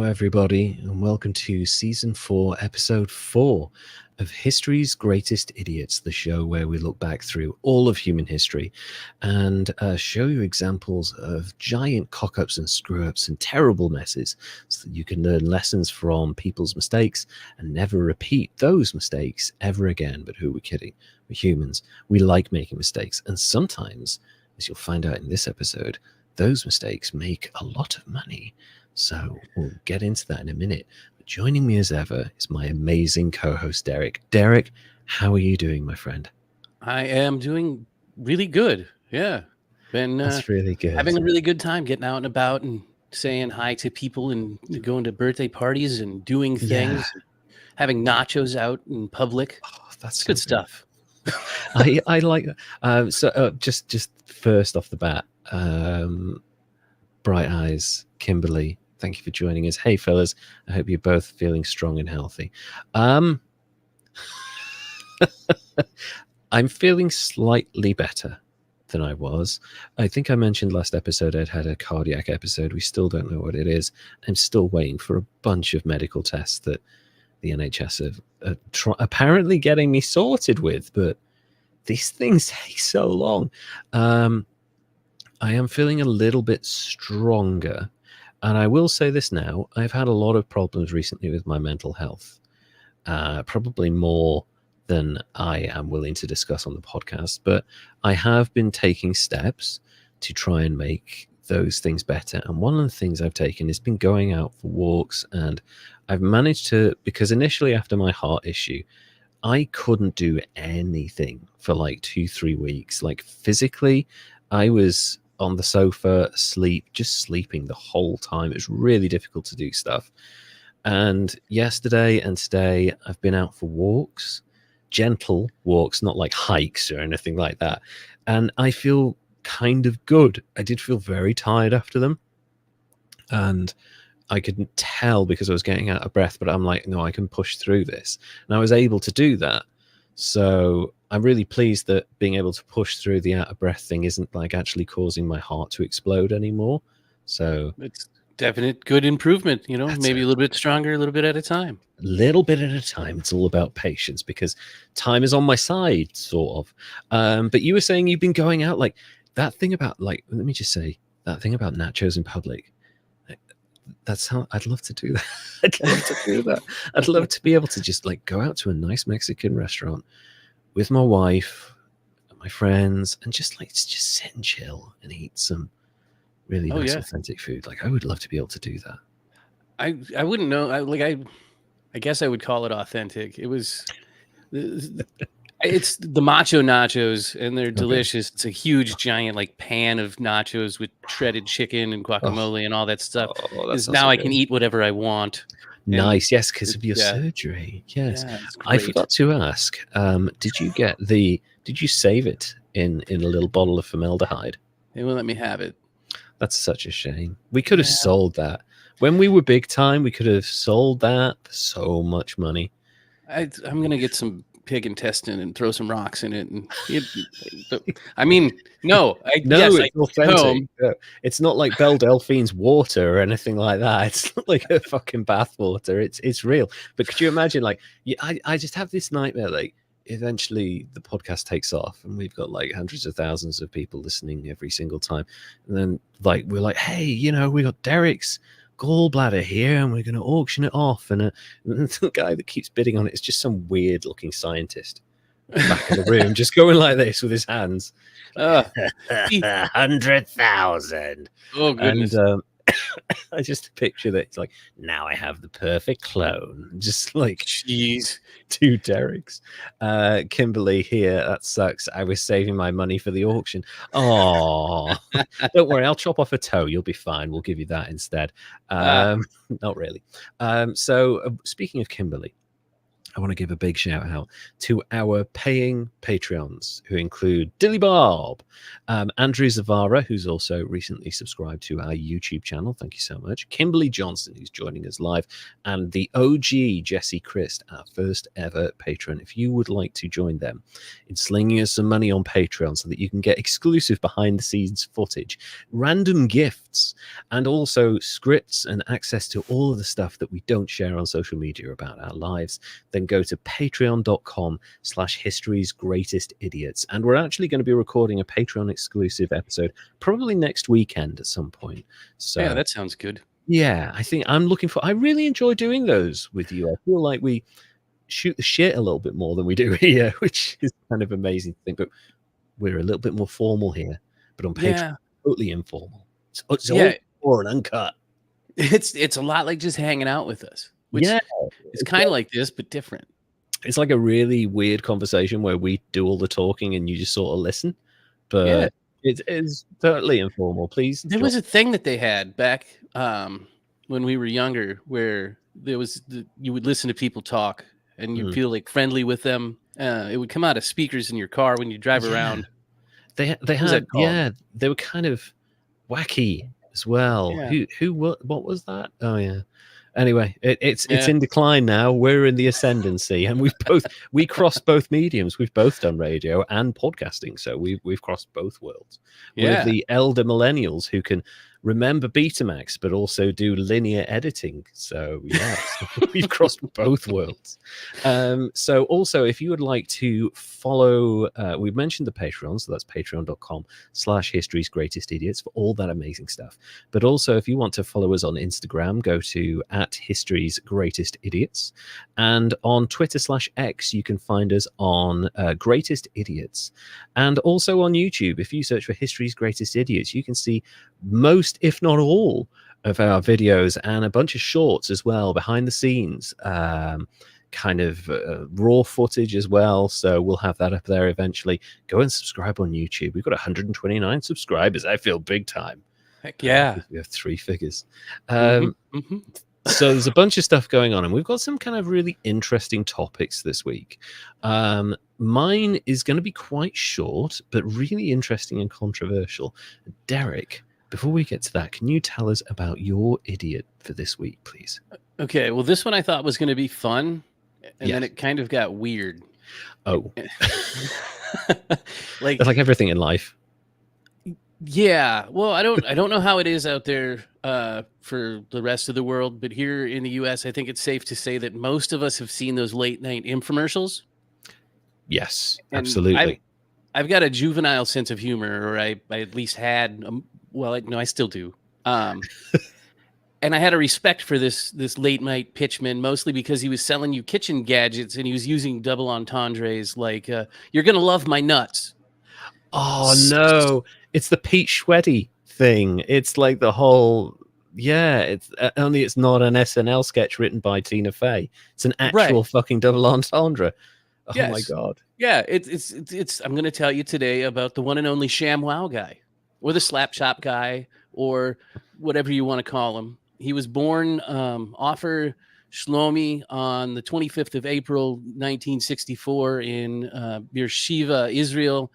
Everybody, and welcome to Season 4, Episode 4 of History's Greatest Idiots, the show where we look back through all of human history and show you examples of giant cock-ups and screw-ups and terrible messes so that you can learn lessons from people's mistakes and never repeat those mistakes ever again. But who are we kidding? We're humans. We like making mistakes. And sometimes, as you'll find out in this episode, those mistakes make a lot of money. So we'll get into that in a minute. But joining me as ever is my amazing co-host, Derek. Derek, how are you doing, my friend? I am doing really good. Yeah. That's really good. Having a really good time getting out and about and saying hi to people and going to birthday parties and doing things. Yeah. Having nachos out in public. Oh, that's good stuff. I like that. So just first off the bat, Bright Eyes, Kimberly, thank you for joining us. Hey, fellas, I hope you're both feeling strong and healthy. I'm feeling slightly better than I was. I think I mentioned last episode I'd had a cardiac episode. We still don't know what it is. I'm still waiting for a bunch of medical tests that the NHS are apparently getting me sorted with, but these things take so long. I am feeling a little bit stronger. And I will say this now, I've had a lot of problems recently with my mental health, probably more than I am willing to discuss on the podcast, but I have been taking steps to try and make those things better. And one of the things I've taken has been going out for walks, and I've managed to, because initially after my heart issue, I couldn't do anything for like 2-3 weeks. Like physically, I was on the sofa, asleep, just sleeping the whole time. It was really difficult to do stuff. And yesterday and today, I've been out for walks, gentle walks, not like hikes or anything like that. And I feel kind of good. I did feel very tired after them. And I couldn't tell because I was getting out of breath, but I'm like, no, I can push through this. And I was able to do that. So I'm really pleased that being able to push through the out of breath thing isn't like actually causing my heart to explode anymore. So it's definite good improvement, you know, maybe a little bit stronger, a little bit at a time. A little bit at a time. It's all about patience because time is on my side, sort of. But you were saying you've been going out, like that thing about, like, let me just say, that thing about nachos in public. That's how I'd love to do that. I'd love to do that. I'd love to be able to just like go out to a nice Mexican restaurant with my wife and my friends and just sit and chill and eat some really nice authentic food. Like I would love to be able to do that. I wouldn't know. I guess I would call it authentic. It was it's the macho nachos and they're delicious. It's a huge giant like pan of nachos with shredded chicken and guacamole and all that stuff. Now I can eat whatever I want. Nice. Yes, because of your surgery. Yes. I forgot to ask, did you save it in a little bottle of formaldehyde? They won't let me have it. That's such a shame. We could have sold that. When we were big time, we could have sold that for so much money. I'm going to get some pig intestine and throw some rocks in it. And I mean, no. It's authentic. It's not like Belle Delphine's water or anything like that. It's not like a fucking bath water. It's real. But could you imagine, like, I just have this nightmare, like, eventually the podcast takes off and we've got like hundreds of thousands of people listening every single time. And then like, we're like, hey, you know, we got Derek's gallbladder here and we're going to auction it off. And the guy that keeps bidding on it is just some weird looking scientist. back of the room, just going like this with his hands. 100,000. Oh, goodness. And I just picture that it's like, now I have the perfect clone. Just like, jeez. 2 Dereks. Kimberly here, that sucks. I was saving my money for the auction. Oh, don't worry, I'll chop off a toe. You'll be fine. We'll give you that instead. Not really. So speaking of Kimberly, I want to give a big shout out to our paying Patreons, who include Dilly Bob, Andrew Zavara, who's also recently subscribed to our YouTube channel. Thank you so much. Kimberly Johnson, who's joining us live, and the OG Jesse Christ, our first ever patron. If you would like to join them in slinging us some money on Patreon so that you can get exclusive behind the scenes footage, random gifts, and also scripts and access to all of the stuff that we don't share on social media about our lives, then go to patreon.com/history's greatest idiots. And we're actually going to be recording a Patreon exclusive episode probably next weekend at some point. So yeah, that sounds good. Yeah, I really enjoy doing those with you. I feel like we shoot the shit a little bit more than we do here, which is kind of amazing to think, but we're a little bit more formal here. But on Patreon, totally informal. It's all raw and uncut. It's a lot like just hanging out with us. Which it's kind of like this, but different. It's like a really weird conversation where we do all the talking and you just sort of listen. But it is totally informal. Please. There was a thing that they had back when we were younger where there was you would listen to people talk and you'd feel like friendly with them. It would come out of speakers in your car when you drive around. They had they were kind of wacky as well. What was that? Oh yeah. Anyway, it's in decline now. We're in the ascendancy, and we crossed both mediums. We've both done radio and podcasting, so we've crossed both worlds. We're the elder millennials who can remember Betamax, but also do linear editing. So we've crossed both worlds. So also, if you would like to follow, we've mentioned the Patreon, so that's patreon.com/history's greatest idiots for all that amazing stuff. But also, if you want to follow us on Instagram, go to @history's greatest idiots, and on Twitter/X, you can find us on Greatest Idiots, and also on YouTube. If you search for History's Greatest Idiots, you can see most, if not all, of our videos and a bunch of shorts as well, behind the scenes, kind of raw footage as well. So we'll have that up there eventually. Go and subscribe on YouTube. We've got 129 subscribers. I feel big time. Heck yeah. We have 3 figures. So there's a bunch of stuff going on, and we've got some kind of really interesting topics this week. Mine is going to be quite short, but really interesting and controversial. Derek, before we get to that, can you tell us about your idiot for this week, please? Okay, well, this one I thought was going to be fun, and then it kind of got weird. Oh. like everything in life. Yeah, well, I don't know how it is out there for the rest of the world, but here in the U.S., I think it's safe to say that most of us have seen those late night infomercials. Yes, and absolutely. I've got a juvenile sense of humor, or I at least had. I still do. And I had a respect for this late night pitchman, mostly because he was selling you kitchen gadgets and he was using double entendres like, "You're gonna love my nuts." Oh no! It's the Pete Schweddy thing. It's like the whole, it's only it's not an SNL sketch written by Tina Fey. It's an actual fucking double entendre. Oh my god! Yeah, it's. I'm going to tell you today about the one and only ShamWow guy, or the slap shop guy, or whatever you want to call him. He was born Ofer Shlomi on the 25th of April, 1964, in Beersheba, Israel.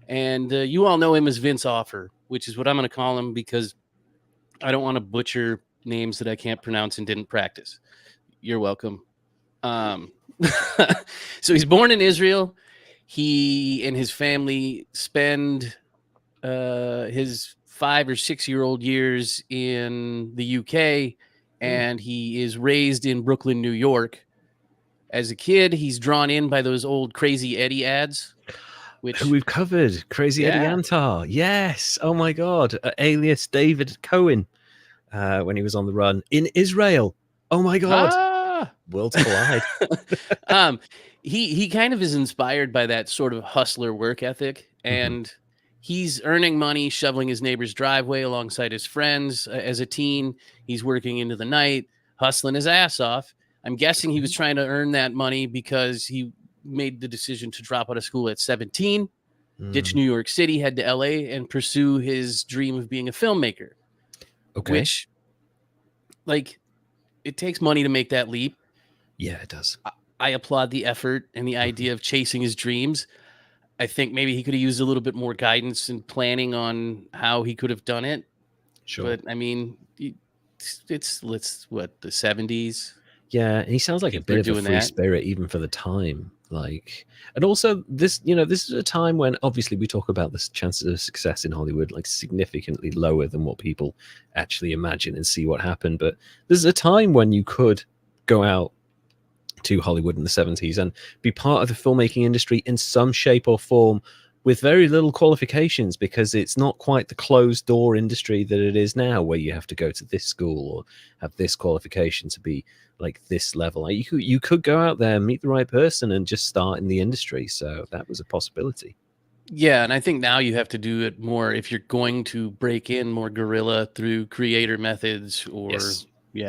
And you all know him as Vince Offer, which is what I'm going to call him because I don't want to butcher names that I can't pronounce and didn't practice. You're welcome. So he's born in Israel. He and his family spend his 5 or 6 year old years in the UK, and he is raised in Brooklyn, New York. As a kid, he's drawn in by those old Crazy Eddie ads. Who we've covered. Crazy Eddie Antar. Yes. Oh my God. Alias David Cohen when he was on the run in Israel. Oh my God. Worlds collide. he kind of is inspired by that sort of hustler work ethic, and he's earning money shoveling his neighbor's driveway alongside his friends. As a teen, he's working into the night, hustling his ass off. I'm guessing he was trying to earn that money because he made the decision to drop out of school at 17, ditch New York City, head to LA, and pursue his dream of being a filmmaker. Okay. Which, like, it takes money to make that leap. Yeah, it does. I applaud the effort and the idea of chasing his dreams. I think maybe he could have used a little bit more guidance and planning on how he could have done it. Sure. But I mean, it's what, the 70s? Yeah, and he sounds like a People bit of a doing free that. spirit even for the time. Like, and also this, this is a time when obviously we talk about the chances of success in Hollywood like significantly lower than what people actually imagine and see what happened. But there's a time when you could go out to Hollywood in the 70s and be part of the filmmaking industry in some shape or form with very little qualifications, because it's not quite the closed door industry that it is now, where you have to go to this school or have this qualification to be like this level. Like you could go out there, meet the right person, and just start in the industry. So that was a possibility. Yeah, and I think now you have to do it more if you're going to break in more guerrilla through creator methods, or Yes.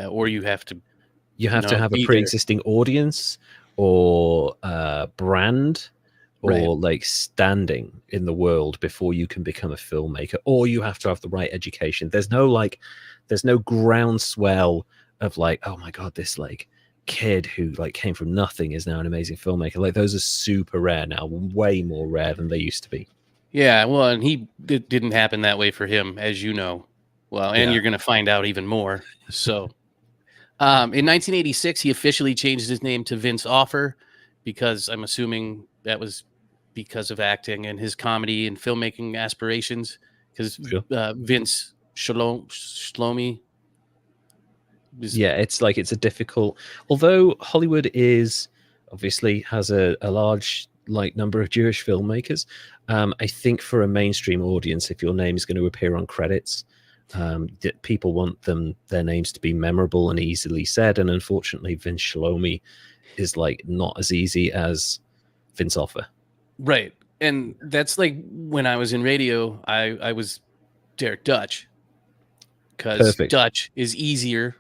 or you have to have a be pre-existing audience or brand or Right. like standing in the world before you can become a filmmaker, or you have to have the right education. There's no groundswell of like, oh my God, this like kid who like came from nothing is now an amazing filmmaker. Like those are super rare now, way more rare than they used to be. Yeah, well, and it didn't happen that way for him, as you know. Well, and Yeah. you're going to find out even more. So, in 1986, he officially changed his name to Vince Offer, because I'm assuming that was because of acting and his comedy and filmmaking aspirations. Because Sure. Vince Shlomi. Yeah, it's a difficult, although Hollywood is obviously has a large like number of Jewish filmmakers. I think for a mainstream audience, if your name is going to appear on credits, that people want their names to be memorable and easily said. And unfortunately, Vince Shlomi is like not as easy as Vince Offer. Right. And that's like when I was in radio, I was Derek Dutch, because Perfect. Dutch is easier.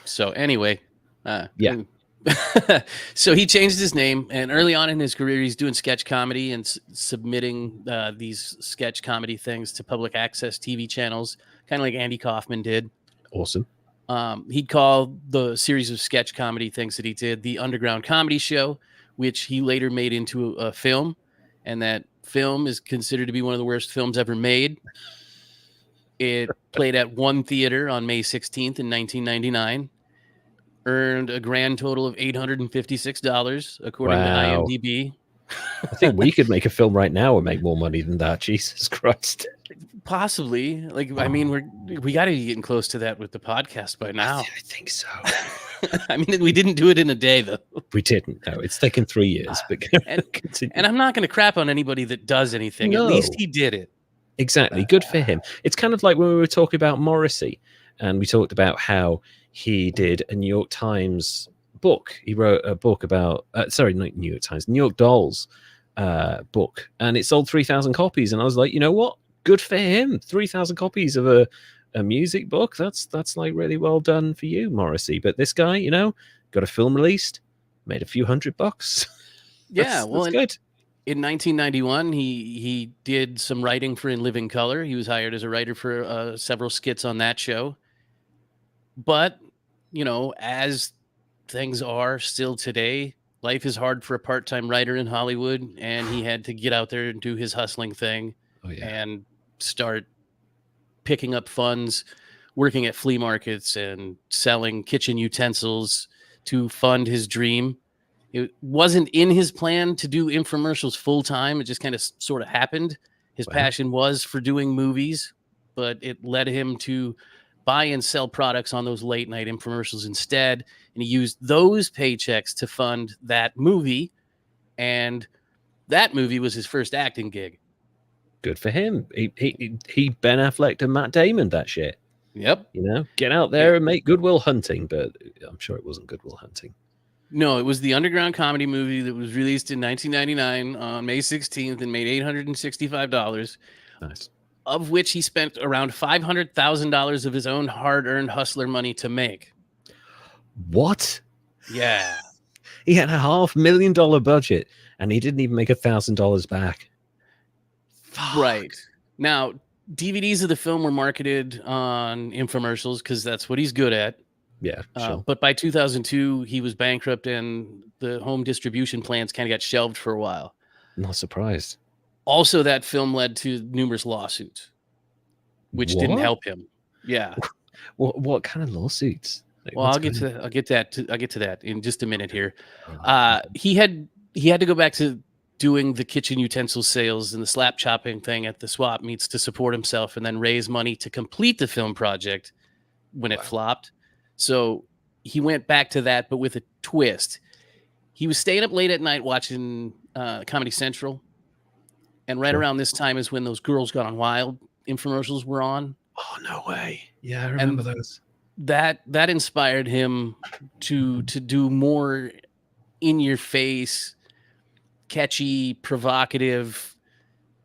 So anyway, Yeah. So he changed his name, and early on in his career, he's doing sketch comedy and submitting these sketch comedy things to public access TV channels, kind of like Andy Kaufman did. Awesome. He'd call the series of sketch comedy things that he did the Underground Comedy Show, which he later made into a film, and that film is considered to be one of the worst films ever made. It played at one theater on May 16th in 1999, earned a grand total of $856, according to IMDb. I think we could make a film right now and make more money than that. Jesus Christ. Possibly. Like, I mean, we got to be getting close to that with the podcast by now. I think so. I mean, we didn't do it in a day, though. We didn't. No, it's taken 3 years. But and I'm not going to crap on anybody that does anything. No. At least he did it. Exactly. Good for him. It's kind of like when we were talking about Morrissey, and we talked about how he did a New York Times book. He wrote a book about, sorry, not New York Times, New York Dolls book, and it sold 3,000 copies. And I was like, you know what? Good for him. 3,000 copies of a music book. That's like really well done for you, Morrissey. But this guy, got a film released, made a few $100. Yeah, that's good. In 1991, he did some writing for In Living Color. He was hired as a writer for several skits on that show. But, as things are still today, life is hard for a part-time writer in Hollywood, and he had to get out there and do his hustling thing. Oh, yeah. And start picking up funds, working at flea markets and selling kitchen utensils to fund his dream. It wasn't in his plan to do infomercials full time. It just kind of sort of happened. His passion was for doing movies, but it led him to buy and sell products on those late night infomercials instead. And he used those paychecks to fund that movie. And that movie was his first acting gig. Good for him. He Ben Affleck and Matt Damon that shit. Yep. Get out there and make Good Will Hunting. But I'm sure it wasn't Good Will Hunting. No, it was the underground comedy movie that was released in 1999 on May 16th and made $865, Nice. of which he spent around $500,000 of his own hard-earned hustler money to make. What? Yeah. He had a $500,000 budget, and he didn't even make $1,000 back. Fuck. Right. Now, DVDs of the film were marketed on infomercials because that's what he's good at. Yeah, sure. But by 2002, he was bankrupt and the home distribution plans kind of got shelved for a while. Not surprised. Also, that film led to numerous lawsuits, which didn't What? help him. Yeah. What kind of lawsuits? Like, Well, what's I'll get going to that in just a minute here. on? He had to go back to doing the kitchen utensil sales and the slap chopping thing at the swap meets to support himself and then raise money to complete the film project when it Wow. flopped. So he went back to that, but with a twist. He was staying up late at night watching Comedy Central. And right Sure. around this time is when those Girls Gone Wild infomercials were on. Oh, no way. Yeah, I remember those. That inspired him to do more in your face, catchy, provocative,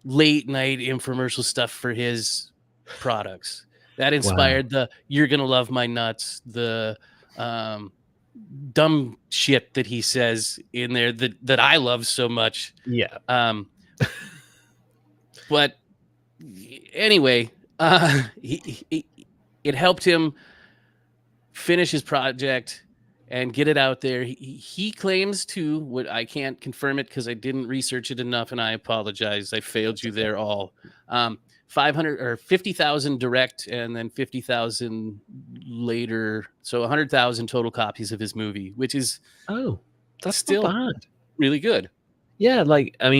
late night infomercial stuff for his products. That inspired the "You're Gonna Love My Nuts," the dumb shit that he says in there that I love so much. Yeah. But anyway, it helped him finish his project and get it out there. He claims to, what I can't confirm it because I didn't research it enough, and I apologize. I failed you there all. 500 or 50,000 direct, and then 50,000 later. So 100,000 total copies of his movie, which is that's still not bad. really good. Yeah, like I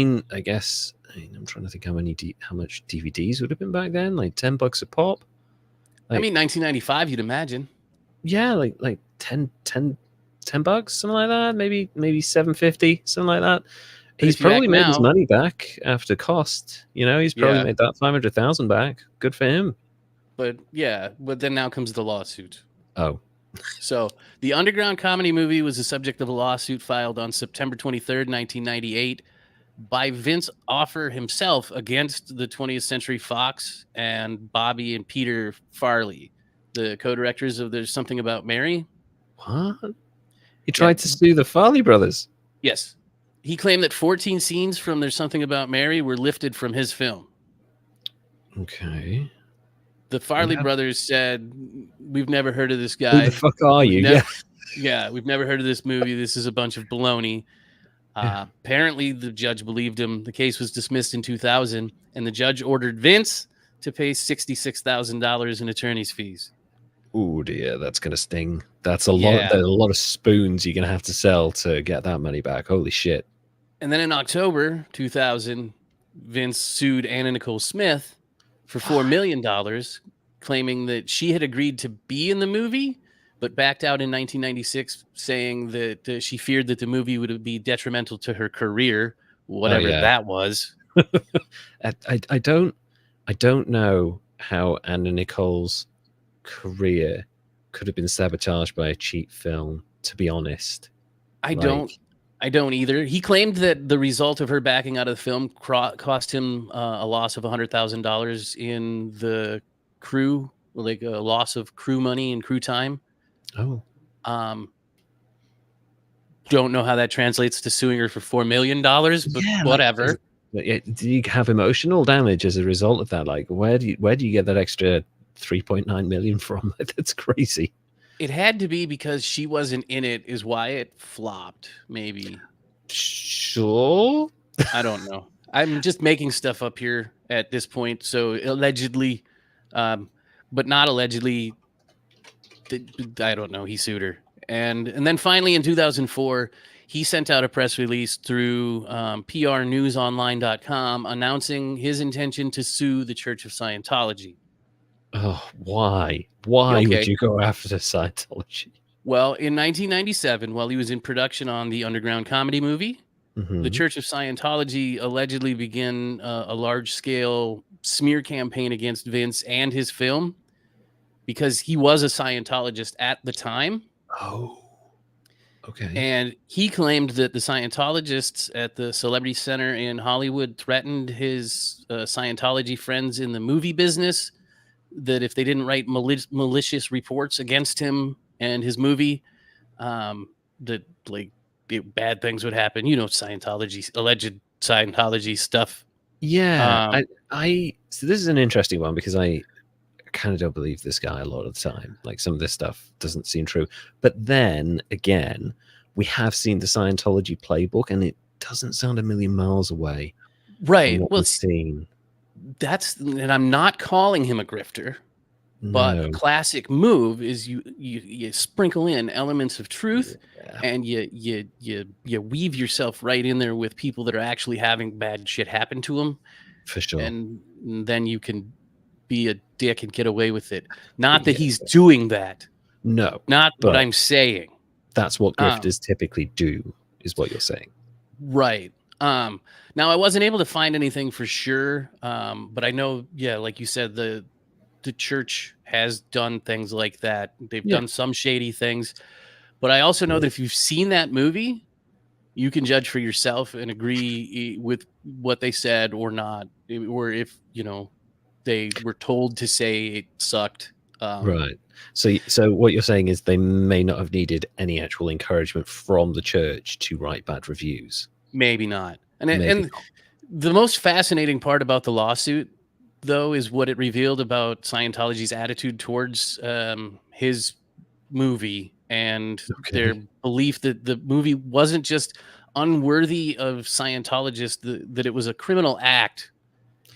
guess I'm trying to think how much DVDs would have been back then. Like $10 a pop. I mean, 1995, you'd imagine. Yeah, like $10, something like that. Maybe $7.50, something like that. He's probably made his money back after cost. He's probably made that 500,000 back. Good for him. But then now comes the lawsuit. Oh. So the underground comedy movie was the subject of a lawsuit filed on September 23rd, 1998 by Vince Offer himself against the 20th Century Fox and Bobby and Peter Farley, the co-directors of There's Something About Mary. What? He tried to sue the Farley brothers? Yes. He claimed that 14 scenes from There's Something About Mary were lifted from his film. Okay. The Farley brothers said, "We've never heard of this guy. Who the fuck are you?" We've never heard of this movie. This is a bunch of baloney." Apparently, the judge believed him. The case was dismissed in 2000, and the judge ordered Vince to pay $66,000 in attorney's fees. Oh dear, that's gonna sting. That's a lot. There's a lot of spoons you're gonna have to sell to get that money back. Holy shit! And then in October 2000, Vince sued Anna Nicole Smith for $4 million, claiming that she had agreed to be in the movie, but backed out in 1996, saying that she feared that the movie would be detrimental to her career, whatever that was. I don't know how Anna Nicole's career could have been sabotaged by a cheap film, to be honest. I don't either. He claimed that the result of her backing out of the film cost him a loss of $100,000 in the crew, like a loss of crew money and crew time. Oh. Don't know how that translates to suing her for $4 million, but whatever. Did you have emotional damage as a result of that? Like, where do you get that extra 3.9 million from? That's crazy. It had to be because she wasn't in it, is why it flopped, maybe. Sure. I don't know. I'm just making stuff up here at this point. So allegedly, but not allegedly, I don't know. He sued her. And then finally in 2004, he sent out a press release through prnewsonline.com announcing his intention to sue the Church of Scientology. Oh, why? Why would you go after Scientology? Well, in 1997, while he was in production on the underground comedy movie, the Church of Scientology allegedly began a large-scale smear campaign against Vince and his film because he was a Scientologist at the time. Oh. Okay. And he claimed that the Scientologists at the Celebrity Center in Hollywood threatened his Scientology friends in the movie business that if they didn't write malicious reports against him and his movie, that like bad things would happen. You know, Scientology, alleged Scientology stuff. Yeah. Um, So this is an interesting one because I kind of don't believe this guy a lot of the time. Like some of this stuff doesn't seem true. But then again, we have seen the Scientology playbook and it doesn't sound a million miles away from right. what Well, we've seen. and I'm not calling him a grifter. But a No. classic move is you sprinkle in elements of truth, Yeah, and you weave yourself right in there with people that are actually having bad shit happen to them, for sure. and then you can be a dick and get away with it. Not that Yeah. he's doing that. No. Not what But I'm saying. that's what Um, grifters typically do, is what you're saying. Right. Now I wasn't able to find anything for sure. But I know, yeah, like you said, the church has done things like that. They've Yeah. done some shady things. But I also know that if you've seen that movie, you can judge for yourself and agree with what they said or not, or if they were told to say it sucked. Right. So what you're saying is they may not have needed any actual encouragement from the church to write bad reviews. Maybe not. Maybe And not. the most fascinating part about the lawsuit, though, is what it revealed about Scientology's attitude towards his movie and their Okay. belief that the movie wasn't just unworthy of Scientologists, that it was a criminal act.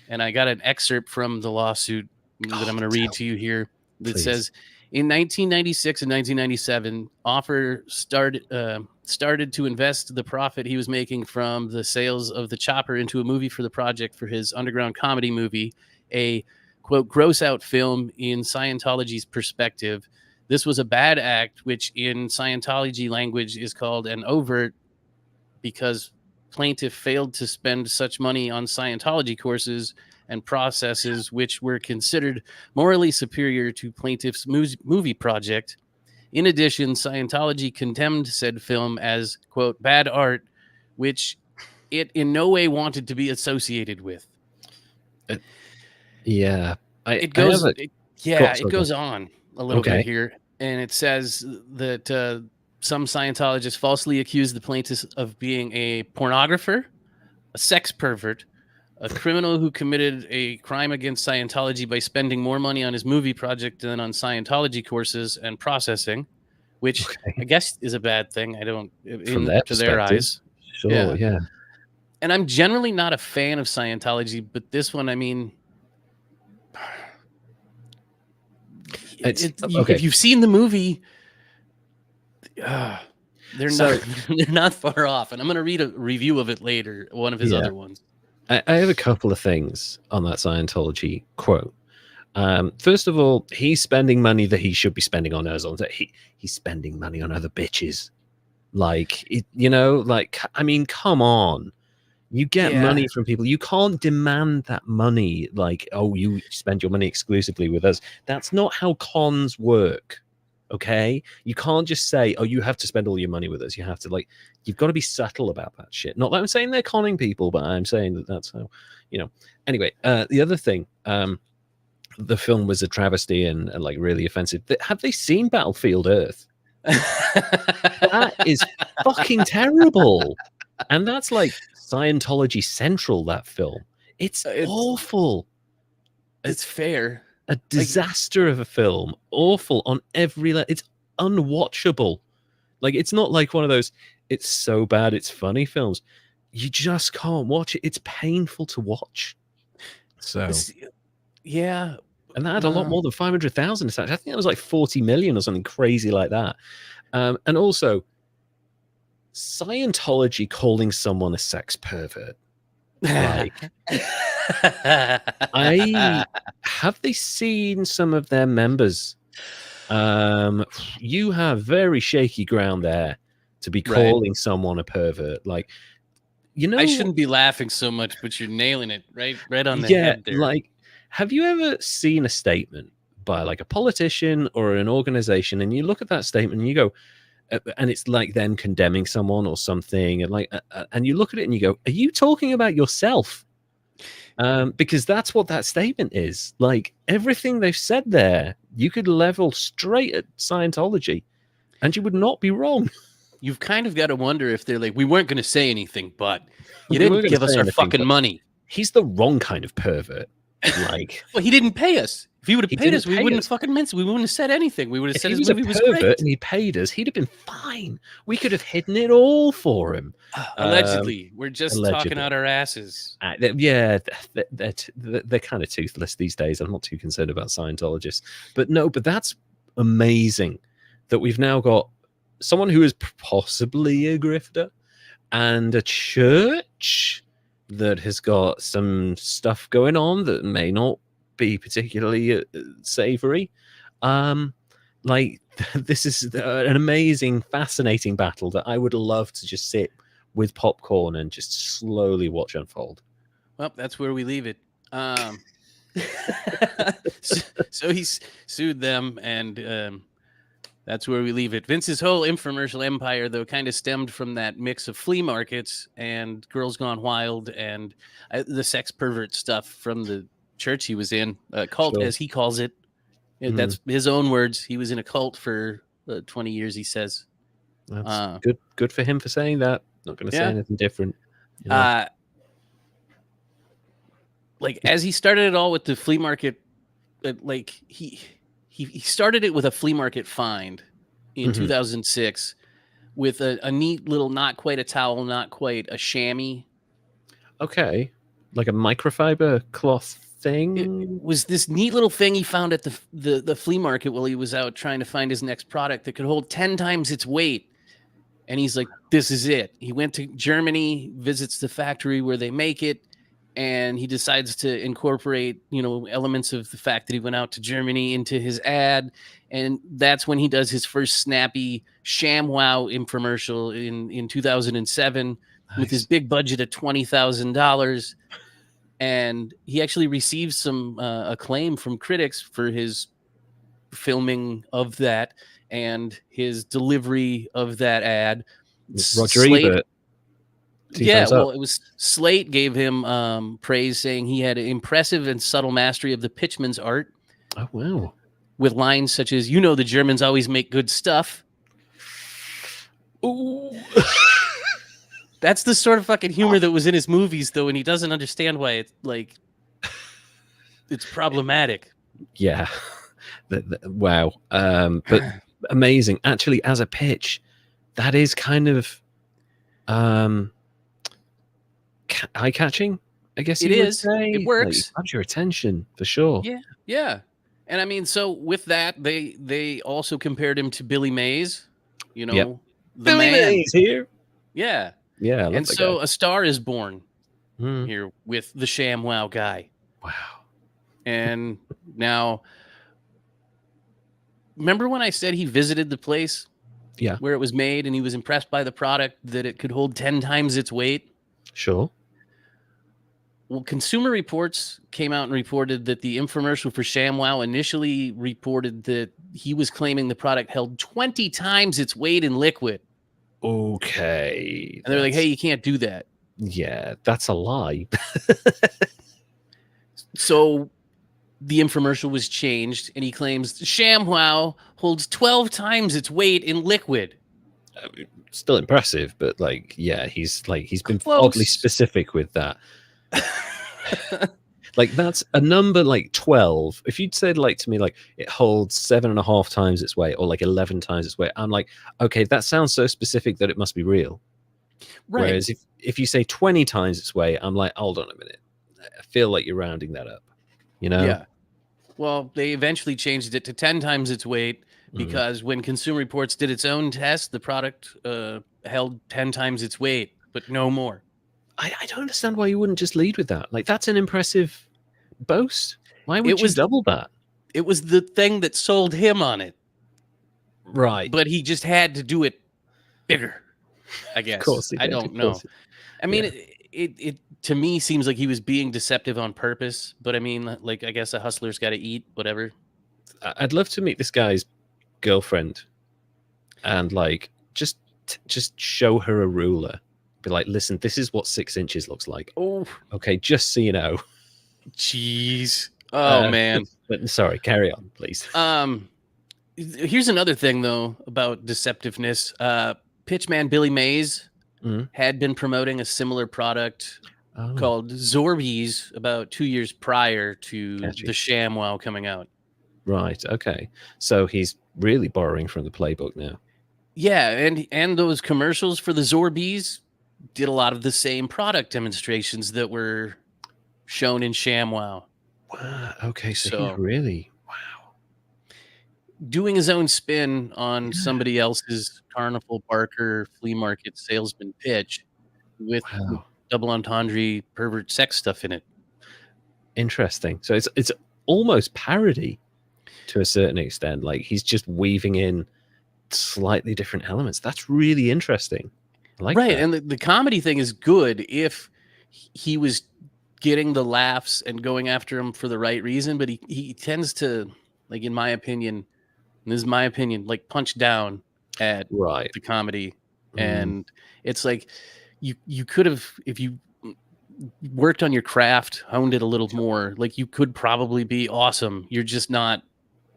And I got an excerpt from the lawsuit that I'm going to read to you here that Please. says, in 1996 and 1997, Offer started to invest the profit he was making from the sales of the chopper into a movie for the project for his underground comedy movie, a quote gross out film in Scientology's perspective. This was a bad act, which in Scientology language is called an overt, because plaintiff failed to spend such money on Scientology courses and processes which were considered morally superior to plaintiff's movie project. In addition, Scientology condemned said film as, quote, bad art, which it in no way wanted to be associated with. Yeah. It goes on a little Okay. bit here, and it says that some Scientologists falsely accused the plaintiffs of being a pornographer, a sex pervert, a criminal who committed a crime against Scientology by spending more money on his movie project than on Scientology courses and processing, which I guess is a bad thing. I don't, From their to their perspective. eyes. Sure, yeah. And I'm generally not a fan of Scientology, but this one, I mean, if you've seen the movie, they're not far off. And I'm going to read a review of it later, one of his other ones. I have a couple of things on that Scientology quote. First of all, he's spending money that he should be spending on us. He's spending money on other bitches. Like, I mean, come on. You get money from people. You can't demand that money. Like, oh, you spend your money exclusively with us. That's not how cons work. Okay? You can't just say, oh, you have to spend all your money with us. You have to, you've got to be subtle about that shit. Not that I'm saying they're conning people, but I'm saying that that's how, Anyway, the other thing, the film was a travesty and really offensive. Have they seen Battlefield Earth? That is fucking terrible. And that's Scientology Central, that film. It's awful. It's fair. A disaster of a film. Awful on every level. It's unwatchable. It's not like one of those, it's so bad it's funny films. You just can't watch it. It's painful to watch. So yeah. And that had a lot more than 500,000. I think it was 40 million or something crazy like that. And also, Scientology calling someone a sex pervert. Have they seen some of their members? You have very shaky ground there to be calling someone a pervert. I shouldn't be laughing so much, but you're nailing it right on the head there. Have you ever seen a statement by a politician or an organization, and you look at that statement and you go, and it's like them condemning someone or something, and like and you look at it and you go, are you talking about yourself? Because that's what that statement is. Like, everything they've said there, you could level straight at Scientology and you would not be wrong. You've kind of got to wonder if they're like, we weren't going to say anything, but you We weren't didn't gonna give us say our anything, fucking but money. He's the wrong kind of pervert. Like, Well, he didn't pay us. If he would have He paid didn't us, we pay wouldn't us. have fucking meant. We wouldn't have said anything. We would have if said he his was a movie was pervert great. and he paid us, he'd have been fine. We could have hidden it all for him. Allegedly, we're just talking allegedly. out our asses. Yeah, they're kind of toothless these days. I'm not too concerned about Scientologists, but that's amazing that we've now got someone who is possibly a grifter and a church that has got some stuff going on that may not be particularly savory. Like, this is an amazing, fascinating battle that I would love to just sit with popcorn and just slowly watch unfold. Well, that's where we leave it. So he's sued them, and that's where we leave it. Vince's whole infomercial empire, though, kind of stemmed from that mix of flea markets and Girls Gone Wild and the sex pervert stuff from the church he was in, cult, Sure. as he calls it. That's his own words. He was in a cult for 20 years, he says. That's good for him for saying that. Not going to say anything different. You know? Like, as he started it all with the flea market, like he started it with a flea market find in 2006 with a neat little, not quite a towel, not quite a chamois. Okay. Like a microfiber cloth thing? It was this neat little thing he found at the flea market while he was out trying to find his next product that could hold 10 times its weight. And he's like, this is it. He went to Germany, visits the factory where they make it, and he decides to incorporate, elements of the fact that he went out to Germany into his ad. And that's when he does his first snappy ShamWow infomercial in 2007 with his big budget of $20,000. And he actually received some acclaim from critics for his filming of that and his delivery of that ad. Roger Ebert. Yeah, well, it was Slate gave him praise, saying he had an impressive and subtle mastery of the pitchman's art. Oh, wow. With lines such as, the Germans always make good stuff. Ooh. That's the sort of fucking humor that was in his movies, though, and he doesn't understand why it's problematic. Yeah. Wow. But amazing. Actually, as a pitch, that is kind of eye-catching, I guess it is. It works. Like, it grabs your attention for sure. Yeah. And I mean, so with that, they also compared him to Billy Mays. The Billy Mays here. Yeah. Yeah. And so a star is born Mm. here with the ShamWow guy. Wow. And now, remember when I said he visited the place? Yeah. Where it was made, and he was impressed by the product, that it could hold 10 times its weight? Sure. Well, Consumer Reports came out and reported that the infomercial for ShamWow initially reported that he was claiming the product held 20 times its weight in liquid. Okay. And they're like, hey, you can't do that. Yeah, that's a lie. So the infomercial was changed, and he claims ShamWow holds 12 times its weight in liquid. Still impressive, but he's been Close. oddly specific with that. Like, that's a number like 12. If you'd said to me it holds 7.5 times its weight, or 11 times its weight, I'm like, okay, that sounds so specific that it must be real. Right. Whereas if you say 20 times its weight, I'm like, hold on a minute, I feel like you're rounding that up. Yeah. Well, they eventually changed it to 10 times its weight because when Consumer Reports did its own test, the product held 10 times its weight, but no more. I don't understand why you wouldn't just lead with that. That's an impressive boast. Why would you double that? It was the thing that sold him on it. Right. But he just had to do it bigger, I guess. Of course I don't know. I mean, it to me seems like he was being deceptive on purpose, but I mean, I guess a hustler's got to eat, whatever. I'd love to meet this guy's girlfriend and just show her a ruler. Be like, listen, this is what 6 inches looks like. Oh, Okay, just so you know. jeez. Oh man. But sorry, carry on, please. Here's another thing though about deceptiveness. Pitchman Billy Mays had been promoting a similar product called Zorbies about 2 years prior to the ShamWow coming out. Right. Okay. So he's really borrowing from the playbook now. Yeah, and those commercials for the Zorbies did a lot of the same product demonstrations that were shown in ShamWow. Wow. Okay. So he's really doing his own spin on somebody else's carnival barker flea market salesman pitch with double entendre pervert sex stuff in it. Interesting. So it's almost parody to a certain extent. Like he's just weaving in slightly different elements. That's really interesting. I like that. And the comedy thing is good if he was getting the laughs and going after him for the right reason, but he tends to, like, in my opinion, and this is my opinion, like punch down at the comedy. And it's like you could have, if you worked on your craft, honed it a little more, like you could probably be awesome. You're just not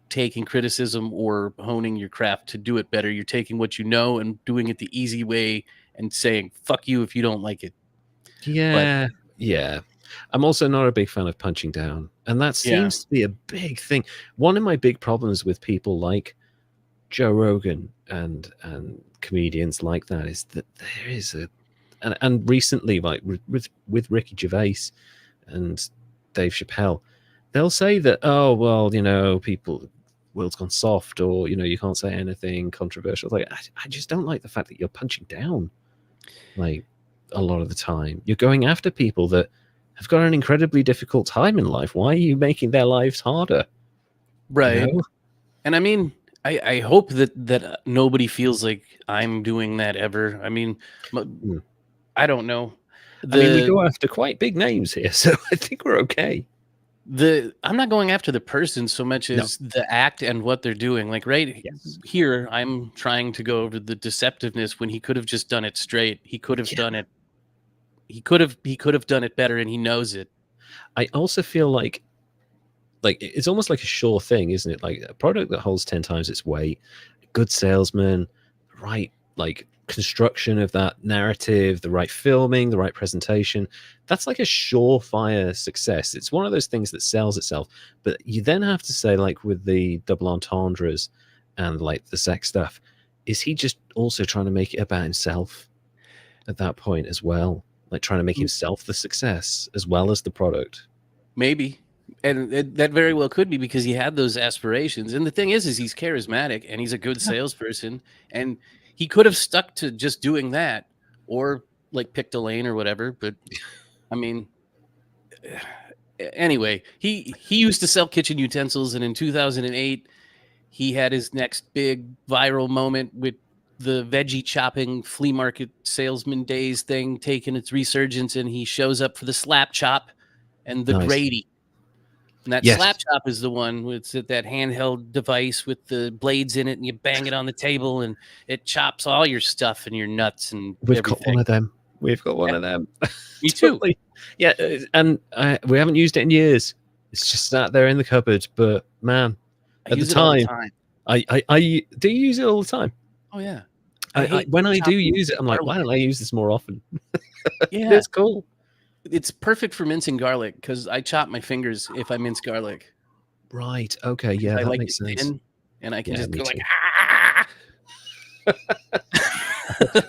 taking criticism or honing your craft to do it better. You're taking what you know and doing it the easy way and saying fuck you if you don't like it. Yeah. I'm also not a big fan of punching down, and that seems to be a big thing. One of my big problems with people like Joe Rogan and comedians like that is that there is and recently, like with Ricky Gervais and Dave Chappelle, they'll say that, oh well, you know, world's gone soft, or you know, you can't say anything controversial. Like I just don't like the fact that you're punching down. Like a lot of the time, you're going after people that have got an incredibly difficult time in life. Why are you making their lives harder? Right. You know? And I mean, I hope that nobody feels like I'm doing that ever. I mean, I don't know. I mean, we go after quite big names here, so I think we're okay. I'm not going after the person so much as the act and what they're doing. Like here, I'm trying to go over the deceptiveness when he could have just done it straight. He could have done it. He could have done it better, and he knows it. I also feel like it's almost like a sure thing, isn't it? Like a product that holds 10 times its weight, a good salesman, right? Like construction of that narrative, the right filming, the right presentation. That's like a surefire success. It's one of those things that sells itself. But you then have to say, like with the double entendres and like the sex stuff, is he just also trying to make it about himself at that point as well? Like trying to make himself the success as well as the product? Maybe. And that very well could be, because he had those aspirations. And the thing is he's charismatic and he's a good salesperson, and he could have stuck to just doing that, or like picked a lane or whatever. But I mean, anyway, he used to sell kitchen utensils, and in 2008 he had his next big viral moment with the veggie chopping flea market salesman days thing taking its resurgence, and he shows up for the slap chop and the Grady. And that slap chop is the one with that handheld device with the blades in it, and you bang it on the table and it chops all your stuff and your nuts and We've got one of them. We've got one of them. Me too. Yeah, and we haven't used it in years. It's just sat there in the cupboard. But man, at the time, I do you use it all the time? Oh yeah. When I do use it, I'm like, why don't I use this more often? Yeah, it's cool. It's perfect for mincing garlic, because I chop my fingers if I mince garlic. Right. Okay. Yeah, that makes sense. And I can just go like,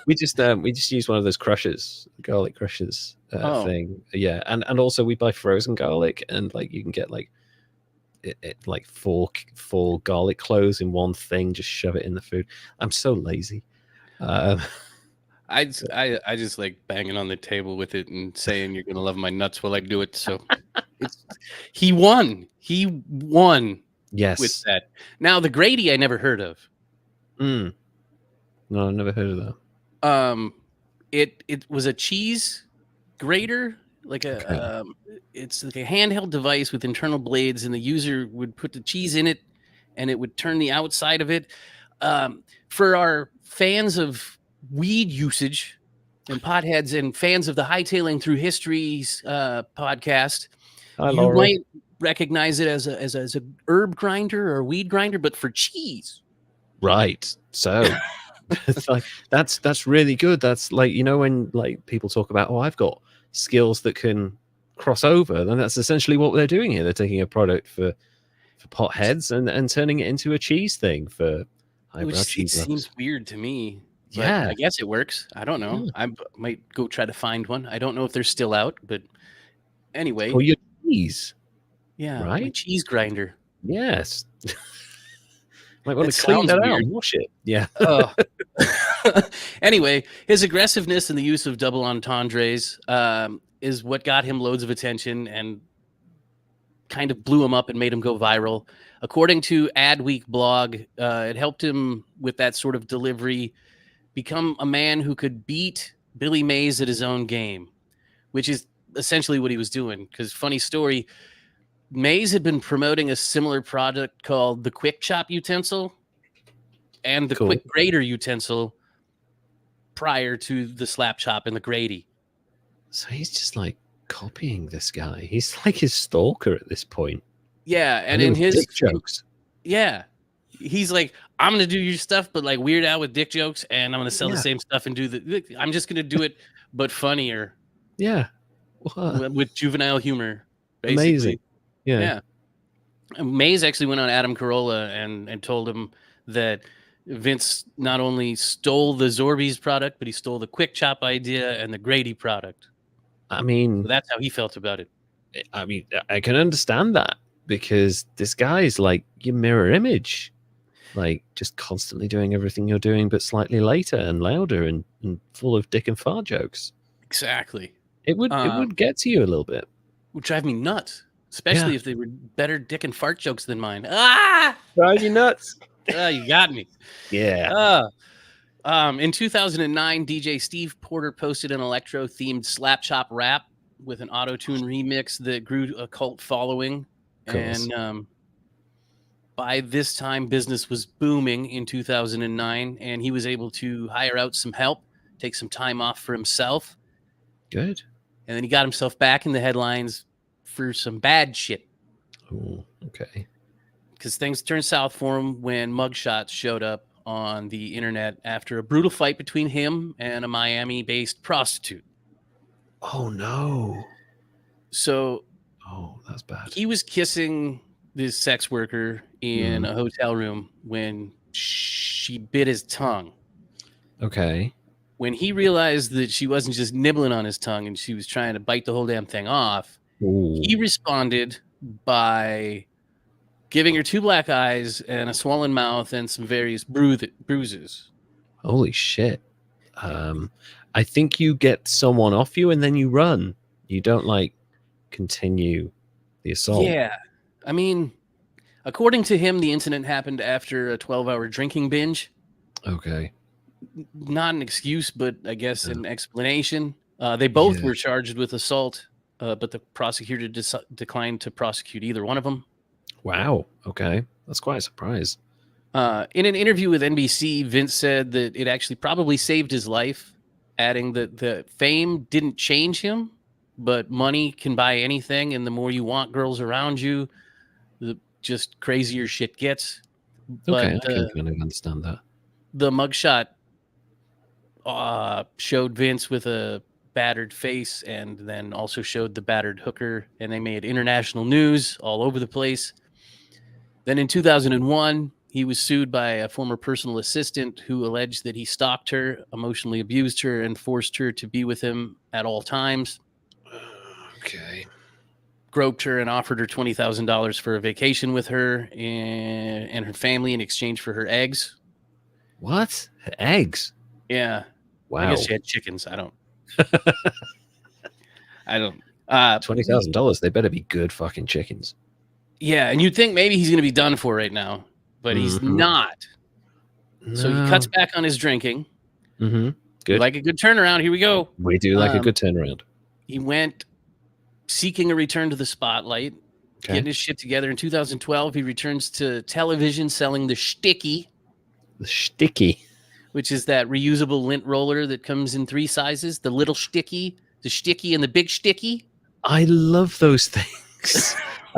we just use one of those crushers, garlic crushers thing. Yeah, and also we buy frozen garlic, and like you can get like it like four garlic cloves in one thing. Just shove it in the food. I'm so lazy. I just like banging on the table with it and saying you're gonna love my nuts while I do it. So he won. Yes, with that. Now the Grady I never heard of. No, I've never heard of that. It was a cheese grater, like it's like a handheld device with internal blades, and the user would put the cheese in it, and it would turn the outside of it. For our fans of weed usage and potheads and fans of the Hightailing Through History's podcast, Hi, you Laurel. might recognize it as a herb grinder or weed grinder, but for cheese. Right. So it's like that's really good. That's like, you know, when like people talk about, oh, I've got skills that can cross over, then that's essentially what they're doing here. They're taking a product for potheads and turning it into a cheese thing for highbrow Which cheese lovers. seems weird to me. But Yeah. I guess it works. I don't know. Yeah. I might go try to find one. I don't know if they're still out, but anyway. For your cheese. Yeah, my Right? cheese grinder. Yes. Might want That to clean sounds that out weird. and wash it. Yeah. Oh. Anyway, his aggressiveness and the use of double entendres is what got him loads of attention and kind of blew him up and made him go viral. According to Adweek blog, it helped him with that sort of delivery become a man who could beat Billy Mays at his own game, which is essentially what he was doing. Because funny story, Mays had been promoting a similar product called the Quick Chop utensil and the Cool. Quick Grater utensil prior to the Slap Chop and the Grady. So he's just like copying this guy. He's like his stalker at this point. Yeah, and it in was his dick jokes. yeah, he's like, I'm gonna do your stuff, but like Weird Al with dick jokes, and I'm gonna sell the Yeah. same stuff and do the. I'm just gonna do it, but funnier Yeah. What? with juvenile humor. Basically. Amazing. Yeah. Yeah. And Mays actually went on Adam Carolla and told him that Vince not only stole the Zorby's product, but he stole the Quick Chop idea and the Grady product. I mean, So that's how he felt about it. I can understand that, because this guy is like your mirror image, like just constantly doing everything you're doing, but slightly later and louder and full of dick and fart jokes. Exactly. It would get to you a little bit. Would drive me nuts, especially Yeah. if they were better dick and fart jokes than mine. Ah! Drive you nuts. You got me. Yeah. In 2009, DJ Steve Porter posted an electro-themed slap chop rap with an auto-tune remix that grew a cult following. Course. And by this time, business was booming in 2009, and he was able to hire out some help, take some time off for himself, Good. and then he got himself back in the headlines for some bad shit. Oh, okay. Because things turned south for him when mugshots showed up on the internet after a brutal fight between him and a Miami-based prostitute. Oh no. So Oh, that's bad. he was kissing this sex worker in Mhm. a hotel room when she bit his tongue. Okay. When he realized that she wasn't just nibbling on his tongue and she was trying to bite the whole damn thing off, Ooh. he responded by giving her 2 black eyes and a swollen mouth and some various bruises. Holy shit. I think you get someone off you and then you run. You don't like continue the assault. Yeah. I mean, according to him, the incident happened after a 12-hour drinking binge. Okay. Not an excuse, but I guess an explanation. They both Yeah. were charged with assault, but the prosecutor declined to prosecute either one of them. Wow. Okay. That's quite a surprise. In an interview with NBC, Vince said that it actually probably saved his life, adding that the fame didn't change him, but money can buy anything, and the more you want girls around you, the just crazier shit gets. Okay, But I can kind of understand that. the mugshot showed Vince with a battered face and then also showed the battered hooker, and they made international news all over the place. Then in 2001, he was sued by a former personal assistant who alleged that he stalked her, emotionally abused her, and forced her to be with him at all times. Okay. Groped her and offered her $20,000 for a vacation with her and her family in exchange for her eggs. What? Eggs? Yeah. Wow. I guess she had chickens. I don't. $20,000. They better be good fucking chickens. Yeah, and you'd think maybe he's going to be done for right now, but he's not. So he cuts back on his drinking. Mm-hmm. Good. Like a good turnaround. Here we go. We do like a good turnaround. He went seeking a return to the spotlight, getting his shit together. In 2012, he returns to television selling the Shticky. The Shticky. which is that reusable lint roller that comes in 3 sizes: the little sticky, the sticky, and the big sticky. I love those things.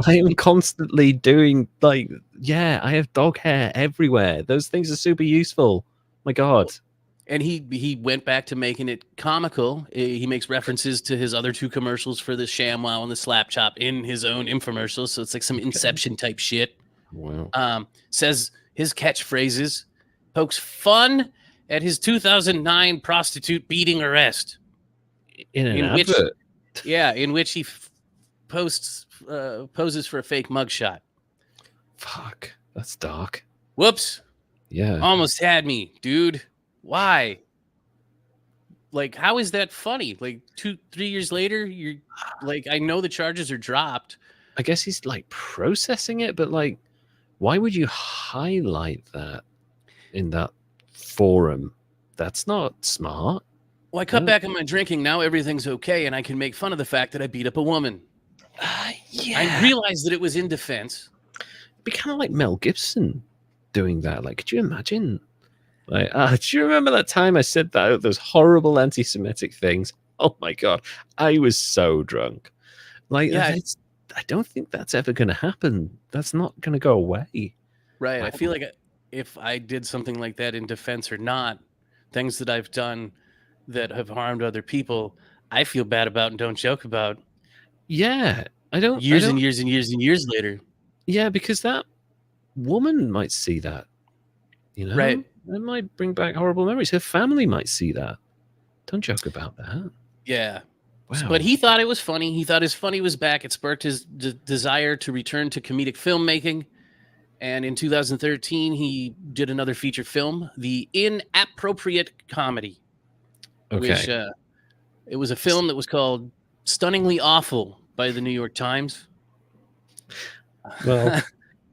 I am constantly doing I have dog hair everywhere. Those things are super useful. My God. And he went back to making it comical. He makes references to his other 2 commercials for the ShamWow and the Slap Chop in his own infomercials. So it's like some Inception type shit. Wow. Says his catchphrases, pokes fun at his 2009 prostitute beating arrest. In an advert. In which he poses for a fake mugshot. Fuck, that's dark. Whoops. Yeah. Almost had me, dude. Why? Like, how is that funny? Like 2-3 years later, you're like, I know the charges are dropped. I guess he's like processing it, but like, why would you highlight that in that forum? That's not smart. Well, I cut back on my drinking. Now everything's okay, and I can make fun of the fact that I beat up a woman. Yeah. I realized that it was in defense. It'd be kind of like Mel Gibson doing that. Like, could you imagine? Like, do you remember that time I said those horrible anti-Semitic things? Oh my God, I was so drunk. Like, I don't think that's ever going to happen. That's not going to go away. Right. I feel like if I did something like that in defense or not, things that I've done that have harmed other people, I feel bad about and don't joke about. Yeah, years and years and years and years later. Yeah, because that woman might see that, you know, right? That might bring back horrible memories. Her family might see that. Don't joke about that. Yeah. Wow. But he thought it was funny. He thought his funny was back. It sparked his desire to return to comedic filmmaking. And in 2013, he did another feature film, The Inappropriate Comedy. Okay. Which it was a film that was called Stunningly Awful by the New York Times. Well,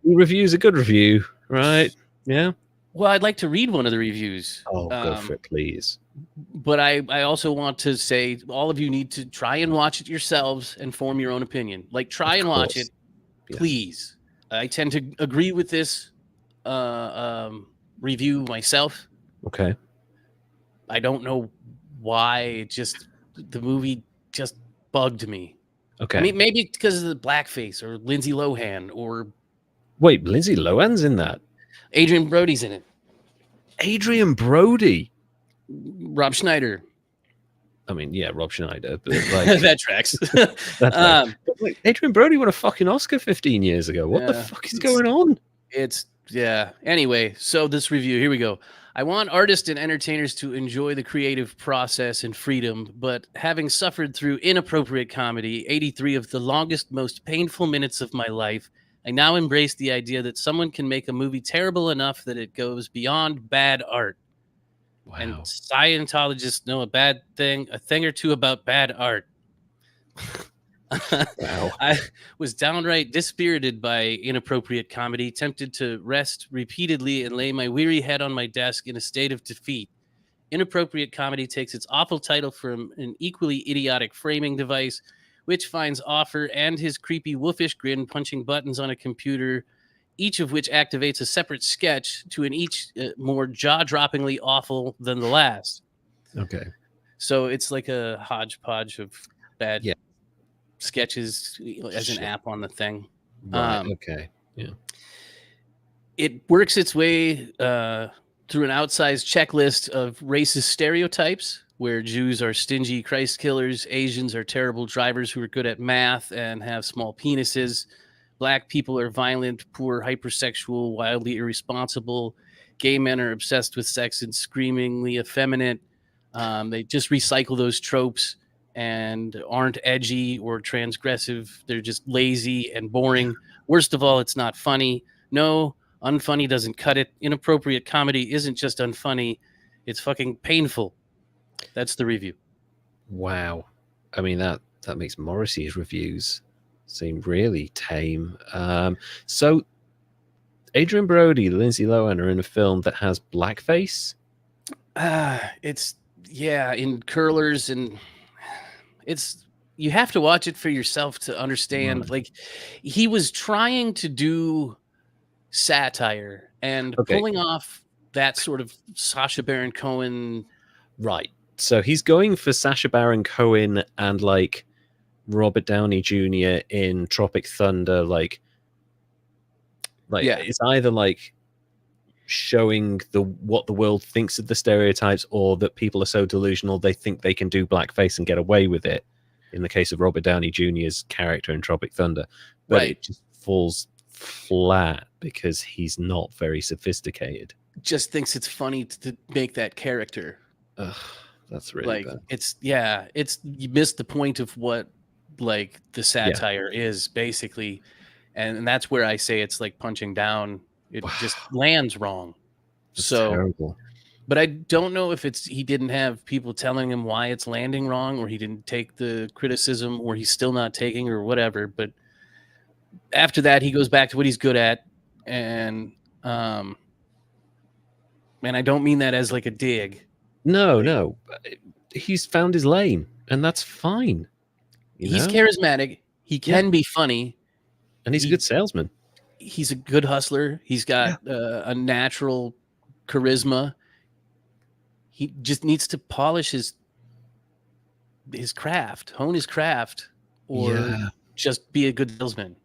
review's a good review, right? Yeah. Well, I'd like to read one of the reviews. Oh, go for it, please. But I also want to say all of you need to try and watch it yourselves and form your own opinion. Like, try and watch it, please. Yeah. I tend to agree with this review myself. Okay. I don't know why. The movie just bugged me. Okay. I mean, maybe because of the blackface or Lindsay Lohan or... Wait, Lindsay Lohan's in that? Adrian Brody's in it. Adrian Brody? Rob Schneider. I mean, yeah, Rob Schneider. But like, that tracks. But like, Adrian Brody won a fucking Oscar 15 years ago. What the fuck is going on? Anyway, so this review, here we go. I want artists and entertainers to enjoy the creative process and freedom, but having suffered through inappropriate comedy, 83 of the longest, most painful minutes of my life, I now embrace the idea that someone can make a movie terrible enough that it goes beyond bad art. Wow. And Scientologists know a thing or two about bad art. Wow. I was downright dispirited by inappropriate comedy, tempted to rest repeatedly and lay my weary head on my desk in a state of defeat. Inappropriate comedy takes its awful title from an equally idiotic framing device, which finds Offer and his creepy wolfish grin punching buttons on a computer, each of which activates a separate sketch to an each more jaw-droppingly awful than the last. Okay. So it's like a hodgepodge of bad sketches as an app on the thing. Right. Okay. Yeah. It works its way through an outsized checklist of racist stereotypes where Jews are stingy Christ killers, Asians are terrible drivers who are good at math and have small penises, Black people are violent, poor, hypersexual, wildly irresponsible, gay men are obsessed with sex and screamingly effeminate. They just recycle those tropes and aren't edgy or transgressive. They're just lazy and boring. Worst of all, it's not funny. No, unfunny doesn't cut it. Inappropriate comedy isn't just unfunny. It's fucking painful. That's the review. Wow. I mean, that makes Morrissey's reviews seem really tame. So Adrian Brody, Lindsay Lohan are in a film that has blackface? It's, in curlers, and you have to watch it for yourself to understand. Right. Like, he was trying to do satire and pulling off that sort of Sacha Baron Cohen. Right. So he's going for Sacha Baron Cohen and like Robert Downey Jr. in Tropic Thunder. Like Yeah. it's either like showing what the world thinks of the stereotypes, or that people are so delusional they think they can do blackface and get away with it. In the case of Robert Downey Jr.'s character in Tropic Thunder, but Right. it just falls flat because he's not very sophisticated. Just thinks it's funny to make that character. Ugh, that's really Like bad. it's you missed the point of what like the satire is basically, and that's where I say it's like punching down. It just lands wrong. It's So terrible. but I don't know if it's he didn't have people telling him why it's landing wrong, or he didn't take the criticism, or he's still not taking, or whatever. But after that, he goes back to what he's good at, and I don't mean that as like a dig. No, he's found his lane, and that's fine. He's charismatic. He can be funny, and he's a good salesman. He's a good hustler. He's got a natural charisma. He just needs to polish his craft, hone his craft, or just be a good salesman,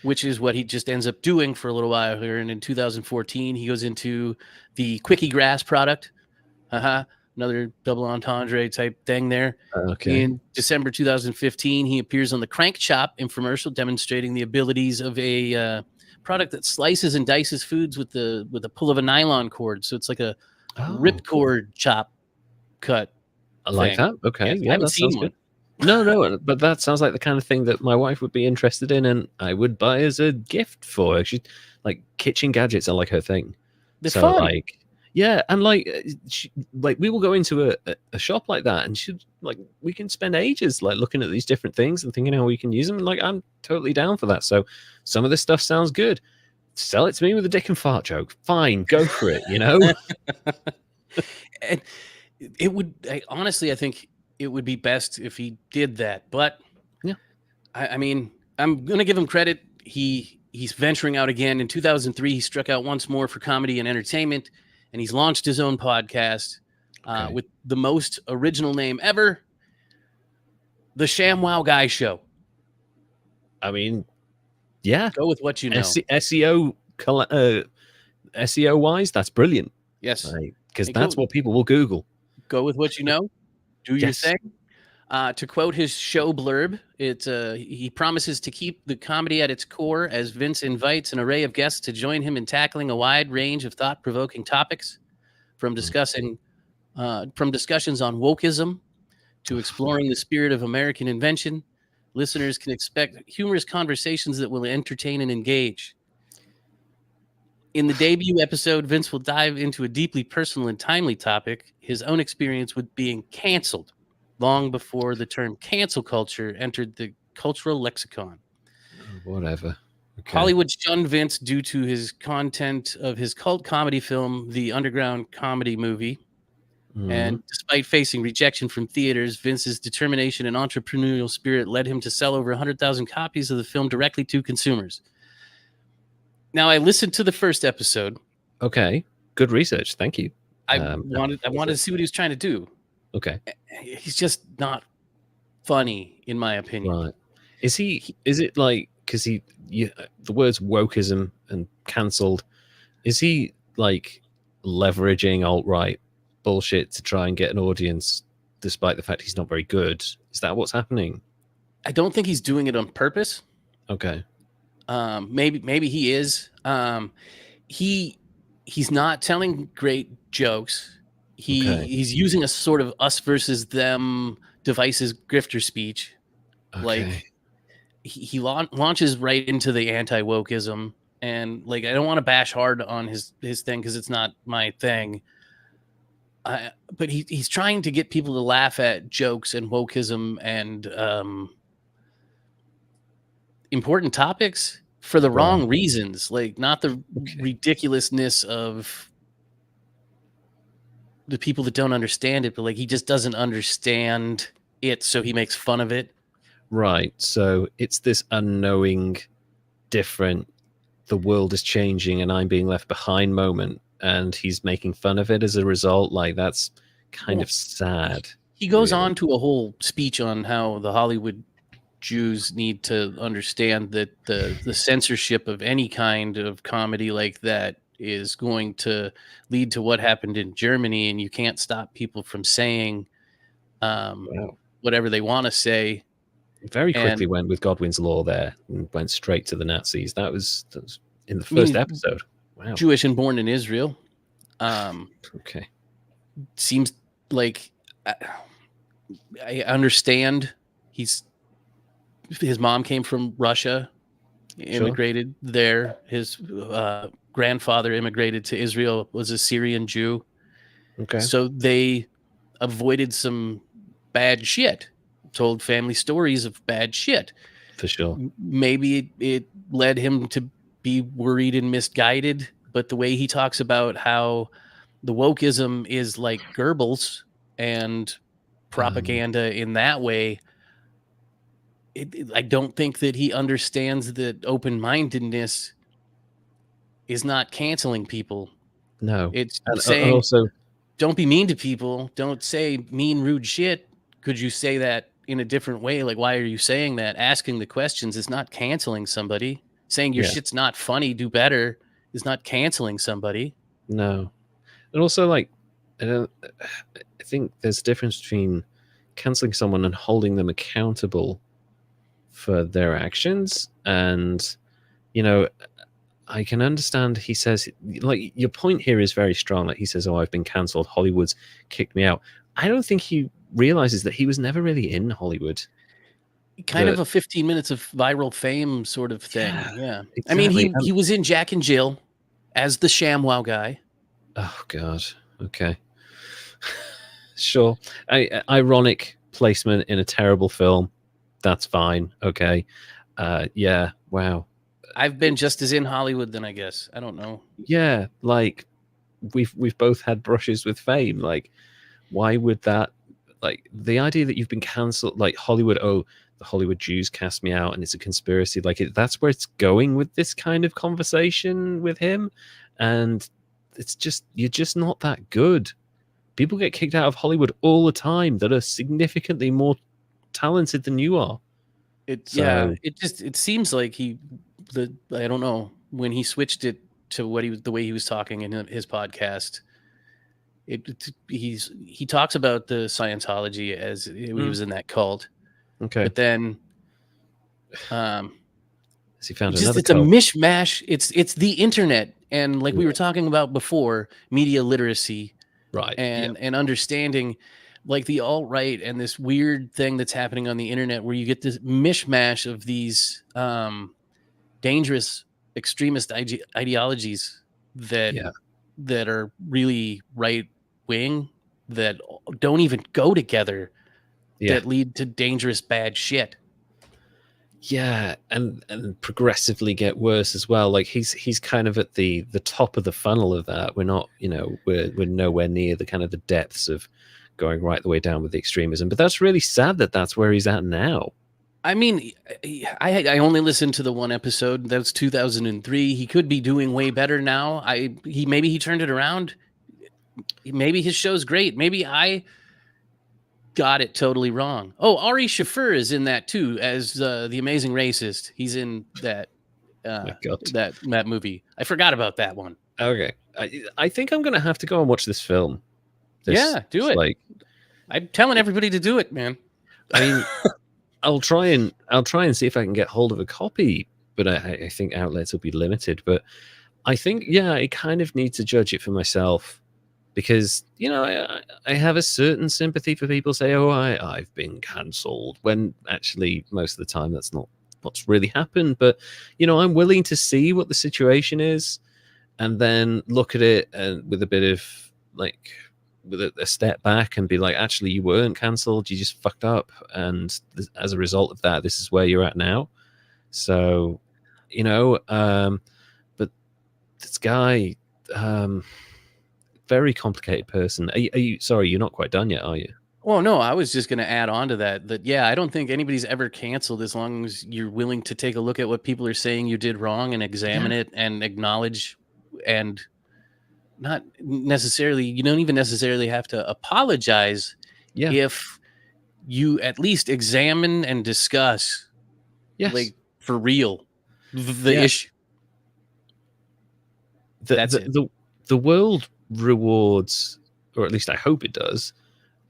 which is what he just ends up doing for a little while here. And in 2014, he goes into the Quickie Grass product. Another double entendre type thing there. Okay. In December 2015, he appears on the Crank Chop infomercial, demonstrating the abilities of a product that slices and dices foods with the pull of a nylon cord. So it's like a ripcord chop cut. I like that. Okay. I haven't seen one. No, but that sounds like the kind of thing that my wife would be interested in, and I would buy as a gift for her. She's like, kitchen gadgets are like her thing. They're fun. Like, yeah, and like we will go into a shop like that, and we can spend ages like looking at these different things and thinking how we can use them. And like, I'm totally down for that. So some of this stuff sounds good. Sell it to me with a dick and fart joke. Fine, go for it. And it would honestly, I think it would be best if he did that. But yeah, I mean, I'm gonna give him credit. He's venturing out again. In 2003, he struck out once more for comedy and entertainment, and he's launched his own podcast with the most original name ever, The ShamWow Guy Show. I mean, yeah. Go with what you know. SEO wise, that's brilliant. Yes. Because that's what people will Google. Go with what you know. Do your thing. To quote his show blurb, he promises to keep the comedy at its core as Vince invites an array of guests to join him in tackling a wide range of thought-provoking topics, from discussions on wokeism to exploring the spirit of American invention. Listeners can expect humorous conversations that will entertain and engage. In the debut episode, Vince will dive into a deeply personal and timely topic, his own experience with being canceled, long before the term cancel culture entered the cultural lexicon. Whatever. Okay. Hollywood shunned Vince due to his content of his cult comedy film, The Underground Comedy Movie. And despite facing rejection from theaters, Vince's determination and entrepreneurial spirit led him to sell over 100,000 copies of the film directly to consumers. Now, I listened to the first episode. Okay. Good research. Thank you. I wanted to see what he was trying to do. Okay. He's just not funny, in my opinion. Right. Is it like, because the words wokeism and cancelled, is he like leveraging alt-right bullshit to try and get an audience despite the fact he's not very good? Is that what's happening? I don't think he's doing it on purpose. Okay. Maybe he is. He's not telling great jokes. He's using a sort of us versus them devices grifter speech. Okay. Like he launches right into the anti-wokeism, and like, I don't want to bash hard on his thing because it's not my thing. But he's trying to get people to laugh at jokes and wokeism and important topics for the wrong reasons, like not the ridiculousness of the people that don't understand it, but like he just doesn't understand it, so he makes fun of it. Right. So it's this unknowing, different, the world is changing and I'm being left behind moment and he's making fun of it as a result. Like, that's kind of sad. He goes really. on to a whole speech on how the Hollywood Jews need to understand that the censorship of any kind of comedy like that is going to lead to what happened in Germany, and you can't stop people from saying Wow. whatever they want to say. Very And quickly went with Godwin's Law there and went straight to the Nazis. That was in the I mean, first he's episode. Wow. Jewish and born in Israel. Okay. Seems like I understand his mom came from Russia, immigrated there. His grandfather immigrated to Israel, was a Syrian Jew. Okay. So they avoided some bad shit, told family stories of bad shit. For sure. Maybe it led him to be worried and misguided, but the way he talks about how the wokeism is like Goebbels and propaganda in that way, I don't think that he understands that open-mindedness is not canceling people. No. It's And saying, also, don't be mean to people. Don't say mean, rude shit. Could you say that in a different way? Like, why are you saying that? Asking the questions is not canceling somebody. Saying your yeah, shit's not funny, do better, is not canceling somebody. no. And also, like, I think there's a difference between canceling someone and holding them accountable for their actions. And, you know, I can understand he says, like, your point here is very strong. Like, he says, oh, I've been cancelled. Hollywood's kicked me out. I don't think he realizes that he was never really in Hollywood. Kind of a 15 minutes of viral fame sort of thing. Yeah. Exactly. I mean, he was in Jack and Jill as the ShamWow guy. Oh, God. Okay. Sure. Ironic placement in a terrible film. That's fine. Okay. Yeah. Wow. I've been just as in Hollywood then, I guess. I don't know. Yeah. Like, we've both had brushes with fame. Like, why would that, like, the idea that you've been cancelled, like Hollywood, oh, the Hollywood Jews cast me out and it's a conspiracy, like, that's where it's going with this kind of conversation with him. And it's just, you're just not that good. People get kicked out of Hollywood all the time that are significantly more talented than you are. It seems like I don't know, when he switched it to the way he was talking in his podcast, he talks about the Scientology as he was in that cult. Okay. But then Has he found it's another a cult? mishmash. It's the internet, and like we were talking about before, media literacy, Right. and understanding, like the alt-right and this weird thing that's happening on the internet where you get this mishmash of these dangerous extremist ideologies that are really right wing, that don't even go together, that lead to dangerous bad shit. Yeah, and progressively get worse as well. Like, he's kind of at the top of the funnel of that. We're not, we're nowhere near the kind of the depths of going right the way down with the extremism. But that's really sad that that's where he's at now. I mean, I only listened to the one episode. That was 2003. He could be doing way better now. Maybe he turned it around. Maybe his show's great. Maybe I got it totally wrong. Oh, Ari Shaffir is in that too as the amazing racist. He's in that that movie. I forgot about that one. Okay, I think I'm gonna have to go and watch this film. Do it. Like, I'm telling everybody to do it, man. I mean, I'll try and see if I can get hold of a copy, but I think outlets will be limited. But I think, I kind of need to judge it for myself, because I have a certain sympathy for people say, oh, I've been cancelled, when actually most of the time that's not what's really happened. But I'm willing to see what the situation is and then look at it and with a bit of, like, with a step back and be like, actually, you weren't cancelled, you just fucked up, and as a result of that, this is where you're at now. So but this guy, very complicated person. Are you sorry, you're not quite done yet, are you? Well, no, I was just going to add on to that I don't think anybody's ever canceled as long as you're willing to take a look at what people are saying you did wrong and examine it and acknowledge and not necessarily, you don't even necessarily have to apologize Yeah. if you at least examine and discuss, Yes. like, for real, the Yeah. issue. That's it. The world rewards, or at least I hope it does,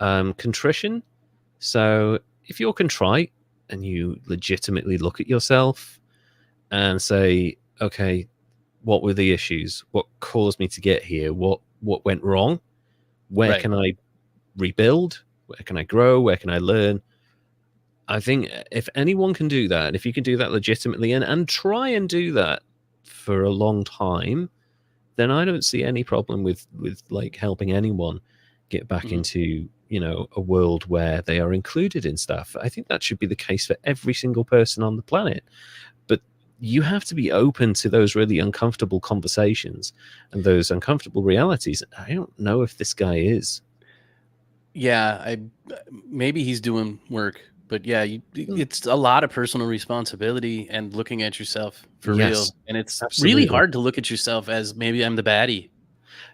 contrition. So if you're contrite and you legitimately look at yourself and say, okay, what were the issues? What caused me to get here? What went wrong? Where Right. can I rebuild? Where can I grow? Where can I learn? I think if anyone can do that, and if you can do that legitimately and try and do that for a long time, then I don't see any problem with like helping anyone get back Mhm. into, you know, a world where they are included in stuff. I think that should be the case for every single person on the planet. But you have to be open to those really uncomfortable conversations and those uncomfortable realities. I don't know if this guy is. Yeah, maybe he's doing work, but yeah, Hmm. it's a lot of personal responsibility and looking at yourself for Yes, real. And it's really absolutely. hard to look at yourself as maybe I'm the baddie.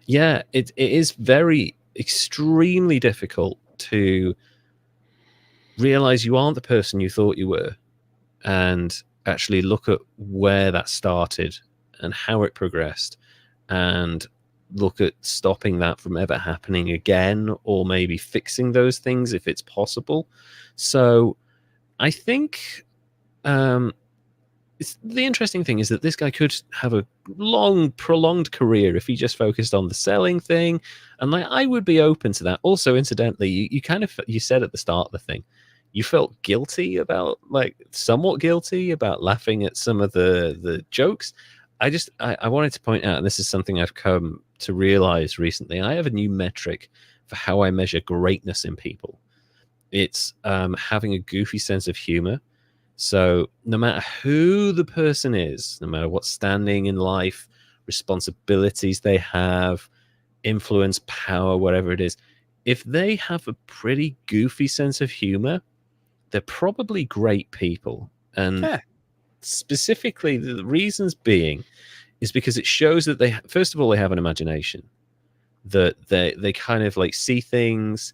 Yeah, it is very extremely difficult to realize you aren't the person you thought you were and actually look at where that started and how it progressed and look at stopping that from ever happening again, or maybe fixing those things if it's possible. So I think the interesting thing is that this guy could have a long, prolonged career if he just focused on the selling thing, and like I would be open to that. Also, incidentally, you kind of you said at the start of the thing, you felt guilty about, like somewhat guilty about laughing at some of the jokes. I wanted to point out, and this is something I've come to realize recently. I have a new metric for how I measure greatness in people. It's having a goofy sense of humor. So no matter who the person is, no matter what standing in life, responsibilities they have, influence, power, whatever it is, if they have a pretty goofy sense of humor, they're probably great people. And Yeah. specifically, the reasons being is because it shows that they, first of all, they have an imagination, that they kind of like see things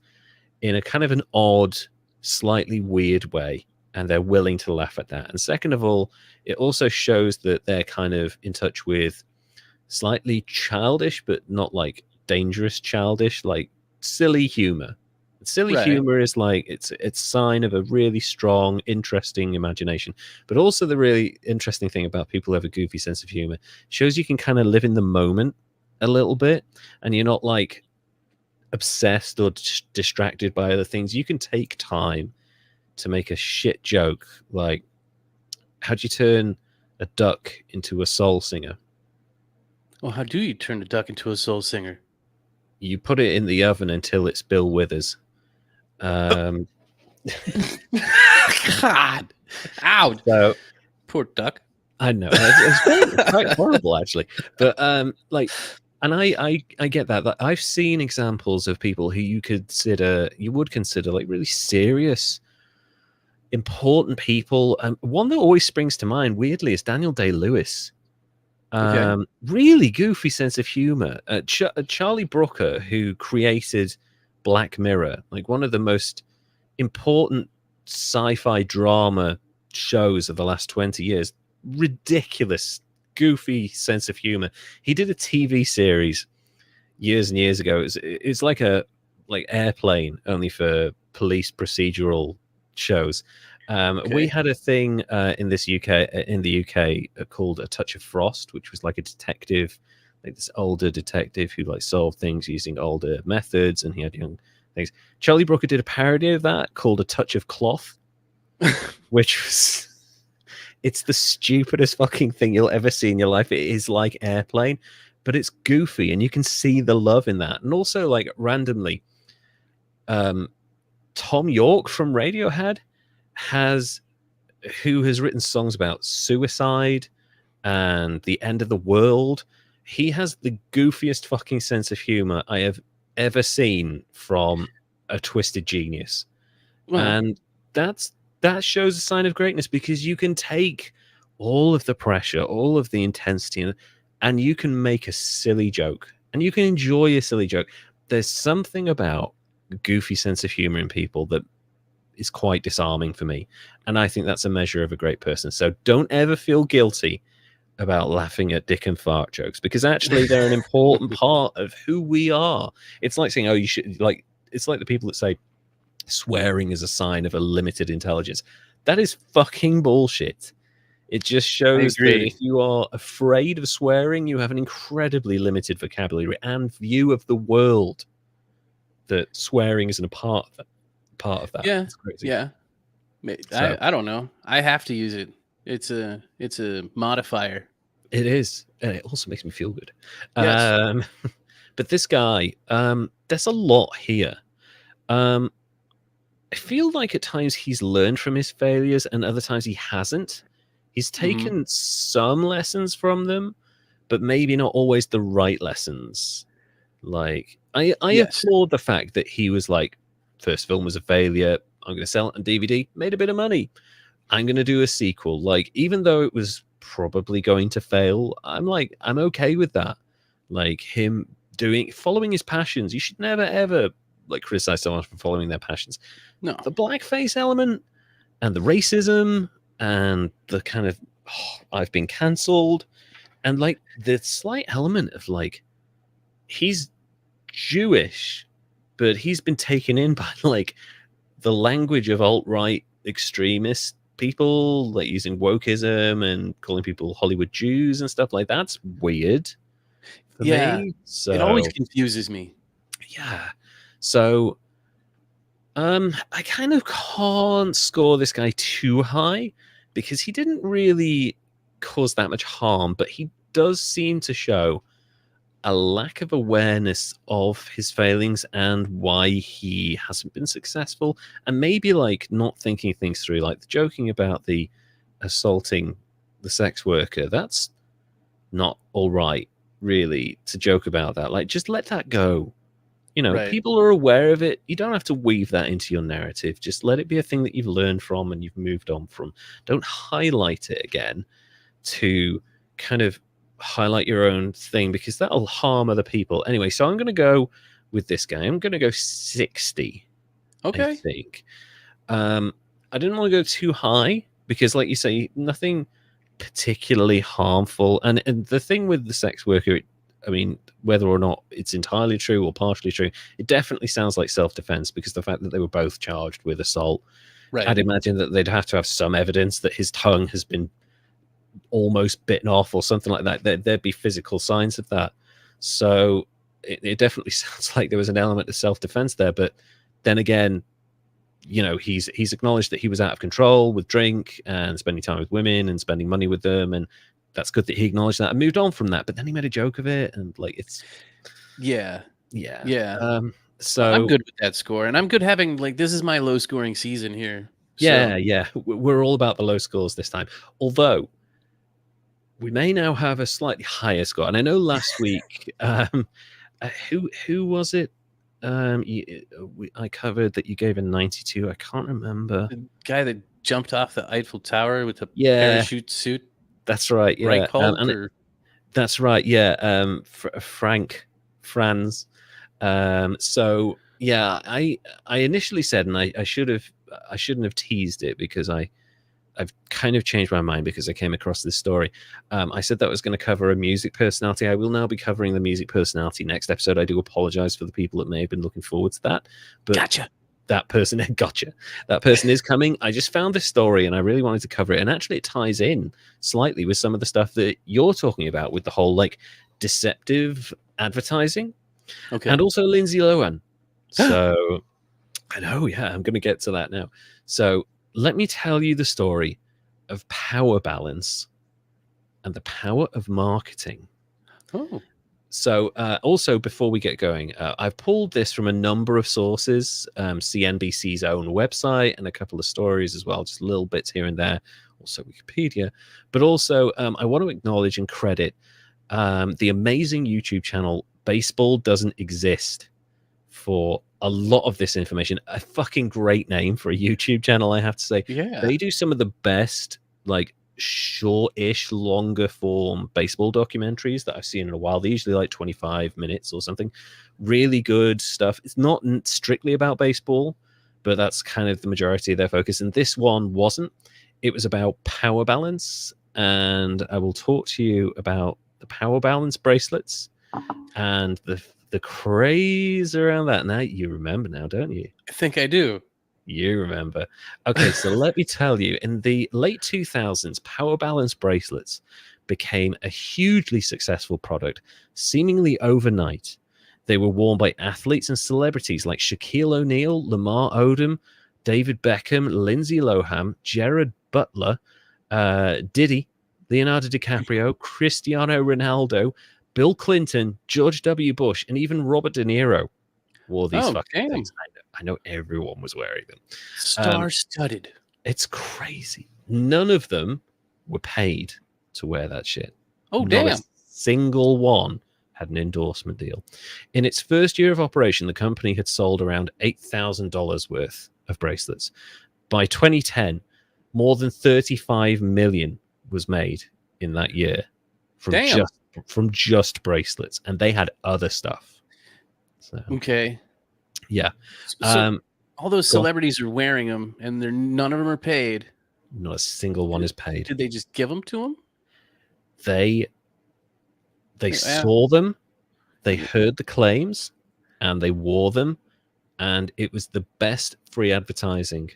in a kind of an odd, slightly weird way, and they're willing to laugh at that. And second of all, it also shows that they're kind of in touch with slightly childish, but not like dangerous childish, like silly humor. Silly Right. humor is like it's sign of a really strong, interesting imagination. But also the really interesting thing about people who have a goofy sense of humor shows you can kind of live in the moment a little bit, and you're not like obsessed or distracted by other things. You can take time to make a shit joke like, how'd you turn a duck into a soul singer? Well, how do you turn a duck into a soul singer? You put it in the oven until it's Bill Withers. Um, God. Ow. so Poor duck. I know it's quite horrible actually, but like, and I get that. Like, I've seen examples of people who you would consider like really serious, important people. One that always springs to mind, weirdly, is Daniel Day-Lewis. Okay. Really goofy sense of humor. Charlie Brooker, who created Black Mirror, like one of the most important sci-fi drama shows of the last 20 years. Ridiculous, goofy sense of humor. He did a TV series years and years ago. It's like a like Airplane, only for police procedural shows. We Okay. had a thing in the UK called A Touch of Frost, which was like a detective, like this older detective who like solved things using older methods, and he had young things. Charlie Brooker did a parody of that called A Touch of Cloth, which was it's the stupidest fucking thing you'll ever see in your life. It is like Airplane, but it's goofy, and you can see the love in that. And also, like randomly, Tom York from Radiohead who has written songs about suicide and the end of the world. He has the goofiest fucking sense of humor I have ever seen from a twisted genius. Well, And that shows a sign of greatness, because you can take all of the pressure, all of the intensity, and you can make a silly joke, and you can enjoy a silly joke. There's something about a goofy sense of humor in people that is quite disarming for me, and I think that's a measure of a great person. So don't ever feel guilty about laughing at dick and fart jokes, because actually they're an important part of who we are. It's like saying, oh, you should, like, it's like the people that say swearing is a sign of a limited intelligence. That is fucking bullshit. It just shows that if you are afraid of swearing, you have an incredibly limited vocabulary and view of the world. That swearing isn't a part of that. Yeah, it's crazy. yeah. So, I don't know. I have to use it. It's a modifier. it is, and it also makes me feel good. Yes. But this guy, there's a lot here. I feel like at times he's learned from his failures, and other times he hasn't. He's taken some lessons from them, but maybe not always the right lessons. Like, I applaud the fact that he was like, first film was a failure. I'm going to sell it on DVD, made a bit of money. I'm going to do a sequel. Like, even though it was probably going to fail, I'm okay with that. Like, him following his passions. You should never, ever like criticize someone for following their passions. No. The blackface element and the racism and the kind of, I've been cancelled, and like the slight element of like, he's Jewish, but he's been taken in by like the language of alt-right extremist people, like using wokeism and calling people Hollywood Jews and stuff like that's weird for me. So it always confuses me. Yeah. So I kind of can't score this guy too high because he didn't really cause that much harm, but he does seem to show a lack of awareness of his failings and why he hasn't been successful, and maybe like not thinking things through, like the joking about the assaulting the sex worker. That's not all right, really, to joke about that. Like, just let that go. You know, people are aware of it. You don't have to weave that into your narrative. Just let it be a thing that you've learned from and you've moved on from. Don't highlight it again to kind of highlight your own thing, because that'll harm other people. Anyway, so I'm going to go with this guy. I'm going to go 60. Okay. I think. I didn't want to go too high because, like you say, nothing particularly harmful. And the thing with the sex worker, I mean, whether or not it's entirely true or partially true, it definitely sounds like self-defense, because the fact that they were both charged with assault, I'd imagine that they'd have to have some evidence that his tongue has been almost bitten off or something like that. There'd be physical signs of that. So it definitely sounds like there was an element of self-defense there. But then again, you know, he's acknowledged that he was out of control with drink and spending time with women and spending money with them, and that's good that he acknowledged that and moved on from that. But then he made a joke of it, and like, it's yeah. So I'm good with that score, and I'm good having, like, this is my low scoring season here. Yeah, we're all about the low scores this time, although we may now have a slightly higher score. And I know last week, who was it? I covered that you gave a 92. I can't remember. The guy that jumped off the Eiffel Tower with a parachute suit. That's right. Yeah, Right, that's right. Yeah, Franz. So yeah, I initially said, and I shouldn't have teased it because I've kind of changed my mind because I came across this story. I said that I was going to cover a music personality. I will now be covering the music personality next episode. I do apologize for the people that may have been looking forward to that. But gotcha. That person, gotcha. That person is coming. I just found this story and I really wanted to cover it. And actually, it ties in slightly with some of the stuff that you're talking about with the whole like deceptive advertising. Okay. And also Lindsay Lohan. So I know, yeah, I'm going to get to that now. So let me tell you the story of power balance and the power of marketing. Oh. So also, before we get going, I've pulled this from a number of sources, CNBC's own website and a couple of stories as well, just little bits here and there, also Wikipedia. But also, I want to acknowledge and credit the amazing YouTube channel Baseball Doesn't Exist for a lot of this information. A fucking great name for a YouTube channel, I have to say. Yeah. They do some of the best, like, short-ish, longer form baseball documentaries that I've seen in a while. They're usually like 25 minutes or something. Really good stuff. It's not strictly about baseball, but that's kind of the majority of their focus. And this one wasn't. It was about power balance. And I will talk to you about the power balance bracelets and the craze around that. Now you remember now, don't you? I think I do. You remember. Okay, so let me tell you, in the late 2000s, power balance bracelets became a hugely successful product, seemingly overnight. They were worn by athletes and celebrities like Shaquille O'Neal, Lamar Odom, David Beckham, Lindsay Lohan, Jared Butler, Diddy, Leonardo DiCaprio, Cristiano Ronaldo, Bill Clinton, George W. Bush, and even Robert De Niro wore these fucking things. I know everyone was wearing them. Star-studded. It's crazy. None of them were paid to wear that shit. Oh, Not damn. a single one had an endorsement deal. In its first year of operation, the company had sold around $8,000 worth of bracelets. By 2010, more than 35 million was made in that year from just bracelets, and they had other stuff. So, okay. Yeah. So all those celebrities are wearing them, and none of them are paid. Not a single one is paid. Did they just give them to them? They saw them, they heard the claims, and they wore them, and it was the best free advertising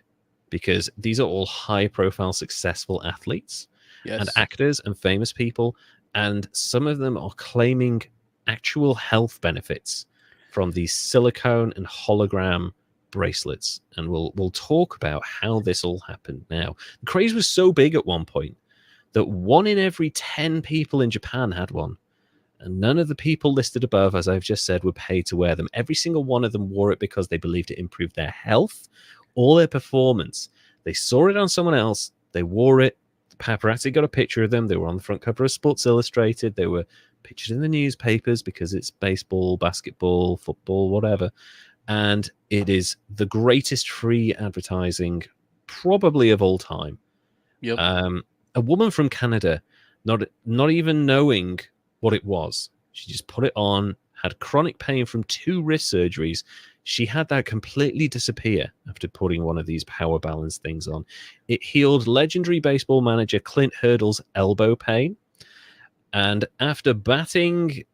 because these are all high-profile, successful athletes and actors and famous people, and some of them are claiming actual health benefits from these silicone and hologram bracelets, and we'll talk about how this all happened. Now, the craze was so big at one point that 1 in every 10 people in Japan had one, and none of the people listed above, as I've just said, were paid to wear them. Every single one of them wore it because they believed it improved their health or their performance. They saw it on someone else, they wore it, the paparazzi got a picture of them, they were on the front cover of Sports Illustrated, they were pictured in the newspapers because it's baseball, basketball, football, whatever. And it is the greatest free advertising probably of all time. Yep. A woman from Canada, not even knowing what it was, she just put it on, had chronic pain from 2 wrist surgeries. She had that completely disappear after putting one of these power balance things on. It healed legendary baseball manager Clint Hurdle's elbow pain. And after battling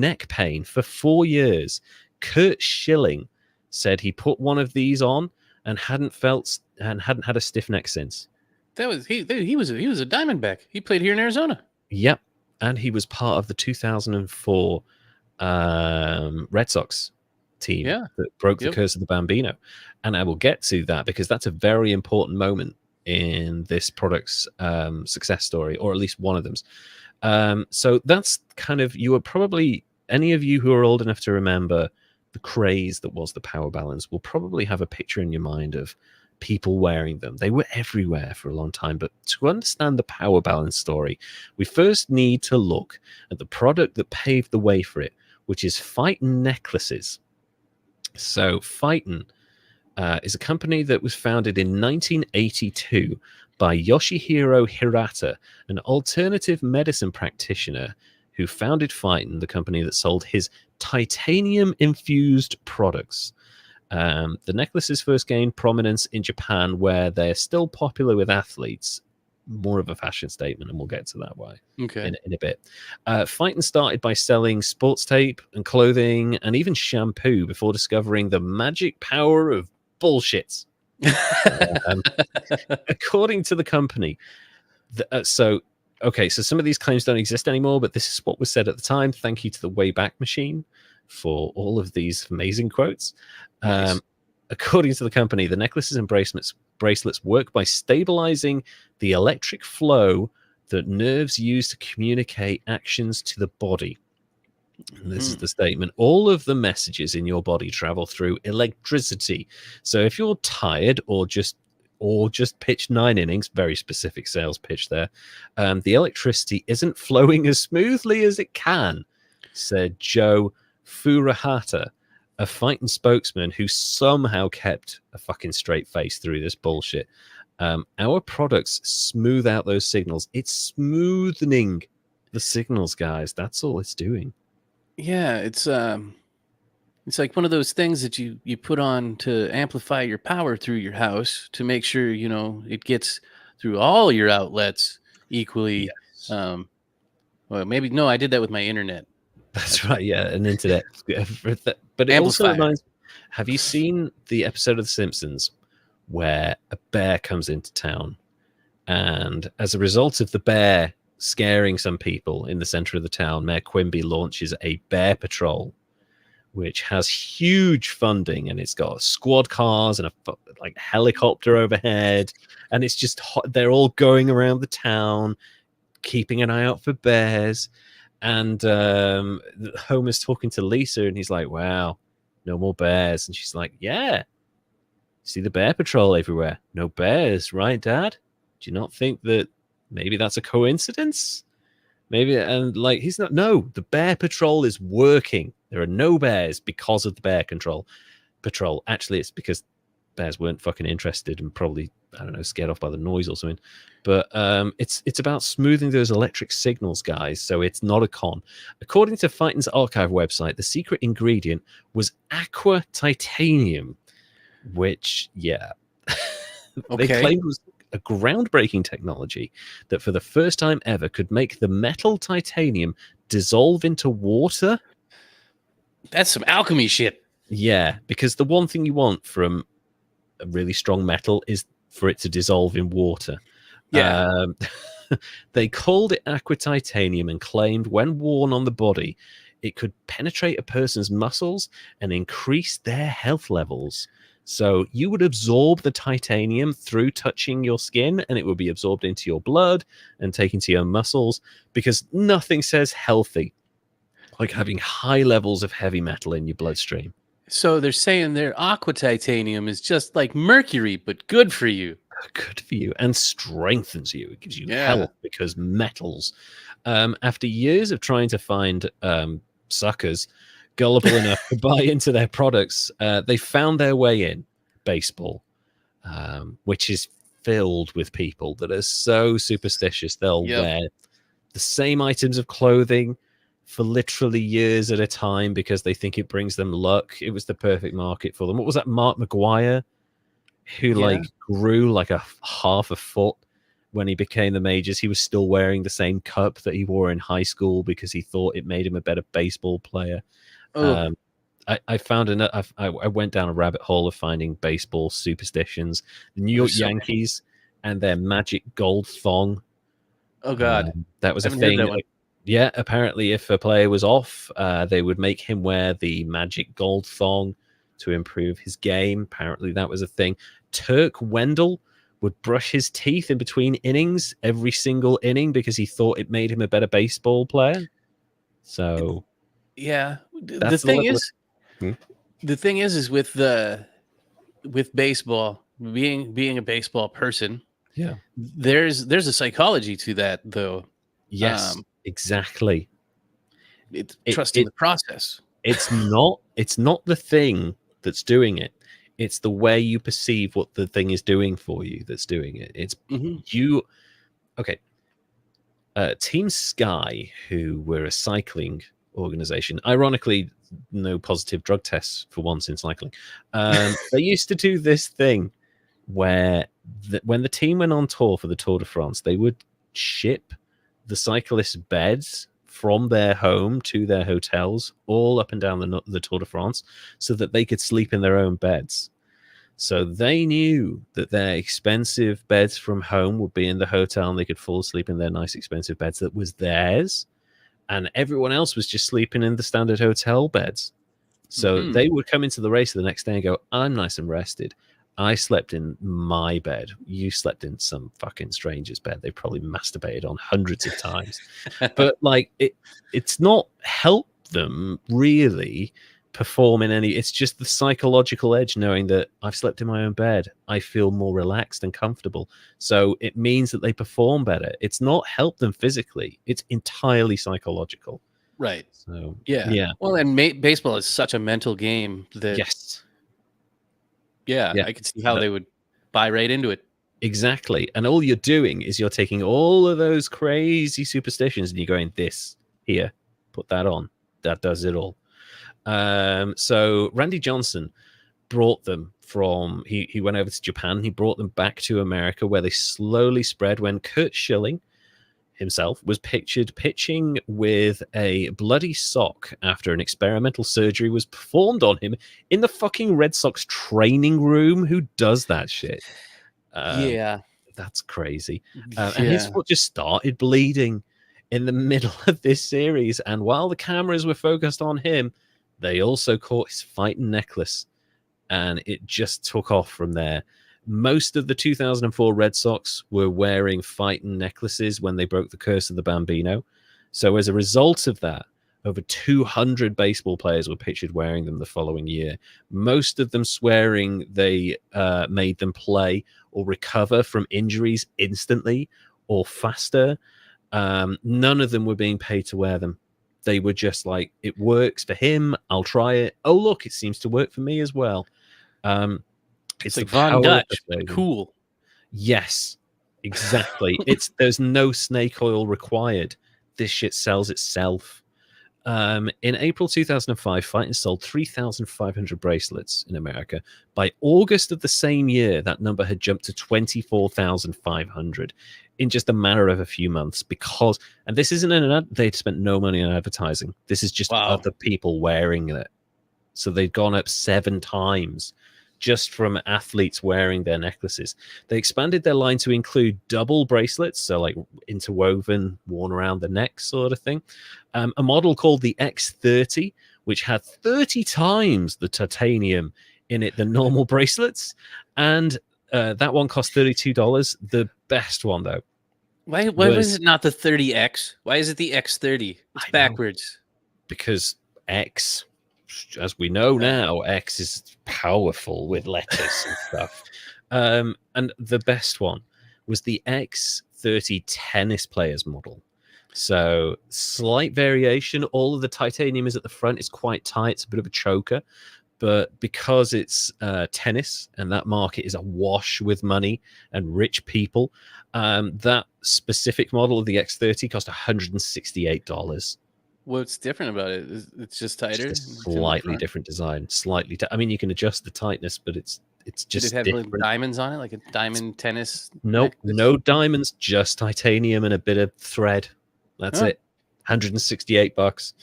neck pain for 4 years, Kurt Schilling said he put one of these on and hadn't had a stiff neck since. That was he was a Diamondback. He played here in Arizona. Yep, and he was part of the 2004 Red Sox team that broke the curse of the Bambino. And I will get to that because that's a very important moment in this product's success story, or at least one of them's. So that's kind of, you are probably, any of you who are old enough to remember the craze that was the power balance will probably have a picture in your mind of people wearing them. They were everywhere for a long time. But to understand the power balance story, we first need to look at the product that paved the way for it, which is Phyton necklaces. So Phyton is a company that was founded in 1982 by Yoshihiro Hirata, an alternative medicine practitioner who founded Phyton, the company that sold his titanium-infused products. The necklaces first gained prominence in Japan, where they're still popular with athletes. More of a fashion statement, and we'll get to that why in a bit. Phyton started by selling sports tape and clothing and even shampoo before discovering the magic power of bullshit. According to the company, so some of these claims don't exist anymore, but this is what was said at the time. Thank you to the Wayback Machine for all of these amazing quotes. Nice. According to the company, the necklaces and bracelets work by stabilizing the electric flow that nerves use to communicate actions to the body. And this is the statement. All of the messages in your body travel through electricity. So if you're tired or just pitched 9 innings, very specific sales pitch there, the electricity isn't flowing as smoothly as it can, said Joe Furuhata, a Phyton spokesman who somehow kept a fucking straight face through this bullshit. Our products smooth out those signals. It's smoothening the signals, guys. That's all it's doing. Yeah, it's like one of those things that you put on to amplify your power through your house to make sure, you know, it gets through all your outlets equally. Yes. Well, maybe no, I did that with my internet. That's right. Yeah, an internet. But it also Amplifier. reminds. Have you seen the episode of The Simpsons where a bear comes into town, and as a result of the bear scaring some people in the center of the town, Mayor Quimby launches a bear patrol, which has huge funding, and it's got squad cars and a like helicopter overhead, and it's just hot. They're all going around the town, keeping an eye out for bears. And Homer's talking to Lisa, and he's like, "Wow, no more bears." And she's like, "Yeah, see the bear patrol everywhere. No bears, right, Dad? Do you not think that maybe that's a coincidence? Maybe." And like, he's not. No, the bear patrol is working. There are no bears because of the bear patrol. Actually, it's because bears weren't fucking interested and probably, I don't know, scared off by the noise or something. But it's about smoothing those electric signals, guys. So it's not a con. According to Fighting's archive website, the secret ingredient was aqua titanium, which, yeah, they Okay. claimed was a groundbreaking technology that for the first time ever could make the metal titanium dissolve into water. That's some alchemy shit. Yeah, because the one thing you want from a really strong metal is for it to dissolve in water. Yeah. They called it aqua titanium and claimed when worn on the body, it could penetrate a person's muscles and increase their health levels. So you would absorb the titanium through touching your skin, and it would be absorbed into your blood and taken to your muscles, because nothing says healthy like having high levels of heavy metal in your bloodstream. So they're saying their aqua titanium is just like mercury, but good for you. Good for you, and strengthens you. It gives you Yeah. health because metals. After years of trying to find suckers gullible enough to buy into their products, they found their way in baseball, which is filled with people that are so superstitious they'll Yep. wear the same items of clothing for literally years at a time because they think it brings them luck. It was the perfect market for them. What was that, Mark McGuire, who Yeah. like grew like a half a foot when he became the majors? He was still wearing the same cup that he wore in high school because he thought it made him a better baseball player. Oh, I found I went down a rabbit hole of finding baseball superstitions. The New York there's so many. Yankees and their magic gold thong. Oh God. That was I a haven't heard thing. that one. Yeah, apparently if a player was off, they would make him wear the magic gold thong to improve his game. Apparently that was a thing. Turk Wendell would brush his teeth in between innings every single inning because he thought it made him a better baseball player. So Yeah. The that's thing level is, Hmm? the thing is with baseball, being a baseball person, Yeah. there's a psychology to that though. Yes, exactly. It's It, trusting it the process. it's not the thing that's doing it. It's the way you perceive what the thing is doing for you that's doing it. It's Mhm. you. Okay. Team Sky, who were a cycling organization, ironically, no positive drug tests for once in cycling. They used to do this thing where when the team went on tour for the Tour de France, they would ship the cyclists' beds from their home to their hotels all up and down the Tour de France so that they could sleep in their own beds. So they knew that their expensive beds from home would be in the hotel and they could fall asleep in their nice expensive beds that was theirs. And everyone else was just sleeping in the standard hotel beds. So Mhm. they would come into the race the next day and go, I'm nice and rested. I slept in my bed. You slept in some fucking stranger's bed. They probably masturbated on hundreds of times. But like it's not helped them really perform in any. It's just the psychological edge knowing that I've slept in my own bed. I feel more relaxed and comfortable. So it means that they perform better. It's not helped them physically. It's entirely psychological. Right. So Yeah. yeah. Well, and baseball is such a mental game that Yes. yeah, Yeah. I could see how they would buy right into it. Exactly. And all you're doing is you're taking all of those crazy superstitions and you're going, this here, put that on. That does it all. So Randy Johnson brought them from, he went over to Japan. He brought them back to America where they slowly spread when Kurt Schilling himself was pictured pitching with a bloody sock after an experimental surgery was performed on him in the fucking Red Sox training room. Who does that shit? Yeah. That's crazy. And his foot just started bleeding in the middle of this series. And while the cameras were focused on him, they also caught his fighting necklace. And it just took off from there. Most of the 2004 Red Sox were wearing fighting necklaces when they broke the curse of the Bambino. So as a result of that, over 200 baseball players were pictured wearing them the following year. Most of them swearing they made them play or recover from injuries instantly or faster. None of them were being paid to wear them. They were just like, it works for him, I'll try it. Oh, look, it seems to work for me as well. It's like Von Dutch, but cool. Yes, exactly. There's no snake oil required. This shit sells itself. In April 2005, Fighting sold 3,500 bracelets in America. By August of the same year, that number had jumped to 24,500 in just a matter of a few months. Because, and this isn't an ad, they'd spent no money on advertising. This is just other people wearing it. So they'd gone up 7 times just from athletes wearing their necklaces. They expanded their line to include double bracelets, so like interwoven, worn around the neck sort of thing. A model called the X30, which had 30 times the titanium in it than normal bracelets. And that one cost $32. The best one, though. Why was it not the 30X? Why is it the X30? It's backwards. Because X, as we know now, X is powerful with letters and stuff. And the best one was the X30 tennis players model. So slight variation. All of the titanium is at the front. It's quite tight. It's a bit of a choker. But because it's tennis and that market is awash with money and rich people, that specific model of the X30 cost $168. What's different about it? It's just tighter. Just a slightly different design. I mean, you can adjust the tightness, but it's just. Did it have like diamonds on it, like a diamond tennis? Nope, no diamonds, just titanium and a bit of thread. That's it. $168.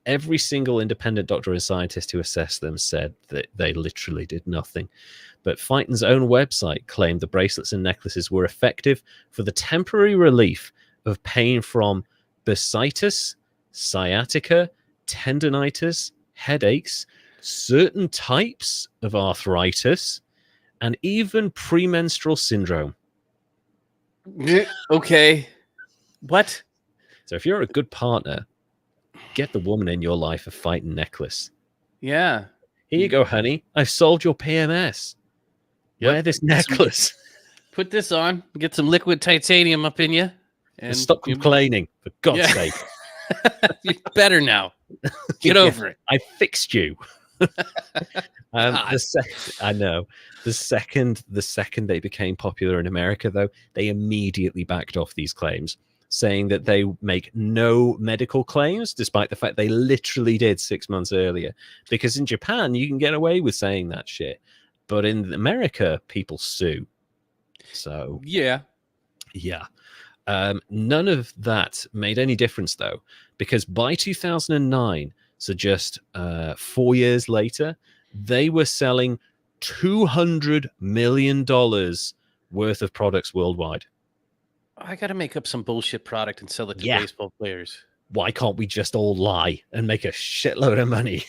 Every single independent doctor and scientist who assessed them said that they literally did nothing. But Fighton's own website claimed the bracelets and necklaces were effective for the temporary relief of pain from bursitis, sciatica, tendinitis, headaches, certain types of arthritis, and even premenstrual syndrome. Okay. What? So if you're a good partner, get the woman in your life a Fighton necklace. Yeah. Here you go, honey. I've solved your PMS. Yep. Wear this necklace. Put this on. Get some liquid titanium up in you. And stop complaining, for God's sake. You're better now. Get over it. I fixed you. I know. The second they became popular in America, though, they immediately backed off these claims, saying that they make no medical claims, despite the fact they literally did 6 months earlier. Because in Japan, you can get away with saying that shit. But in America, people sue. So, yeah. None of that made any difference, though, because by 2009, so just 4 years later, they were selling $200 million worth of products worldwide. I got to make up some bullshit product and sell it to baseball players. Why can't we just all lie and make a shitload of money?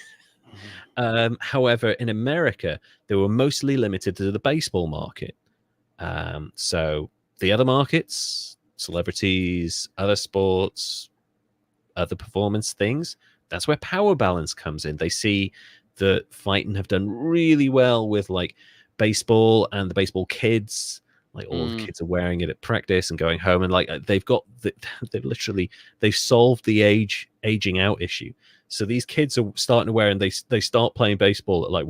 However, in America, they were mostly limited to the baseball market. So the other markets, celebrities, other sports, other performance things, that's where Power Balance comes in. They see that Fighton have done really well with like baseball and the baseball kids. Like all the kids are wearing it at practice and going home, and like they've solved the aging out issue. So these kids are starting to wear, and they start playing baseball at like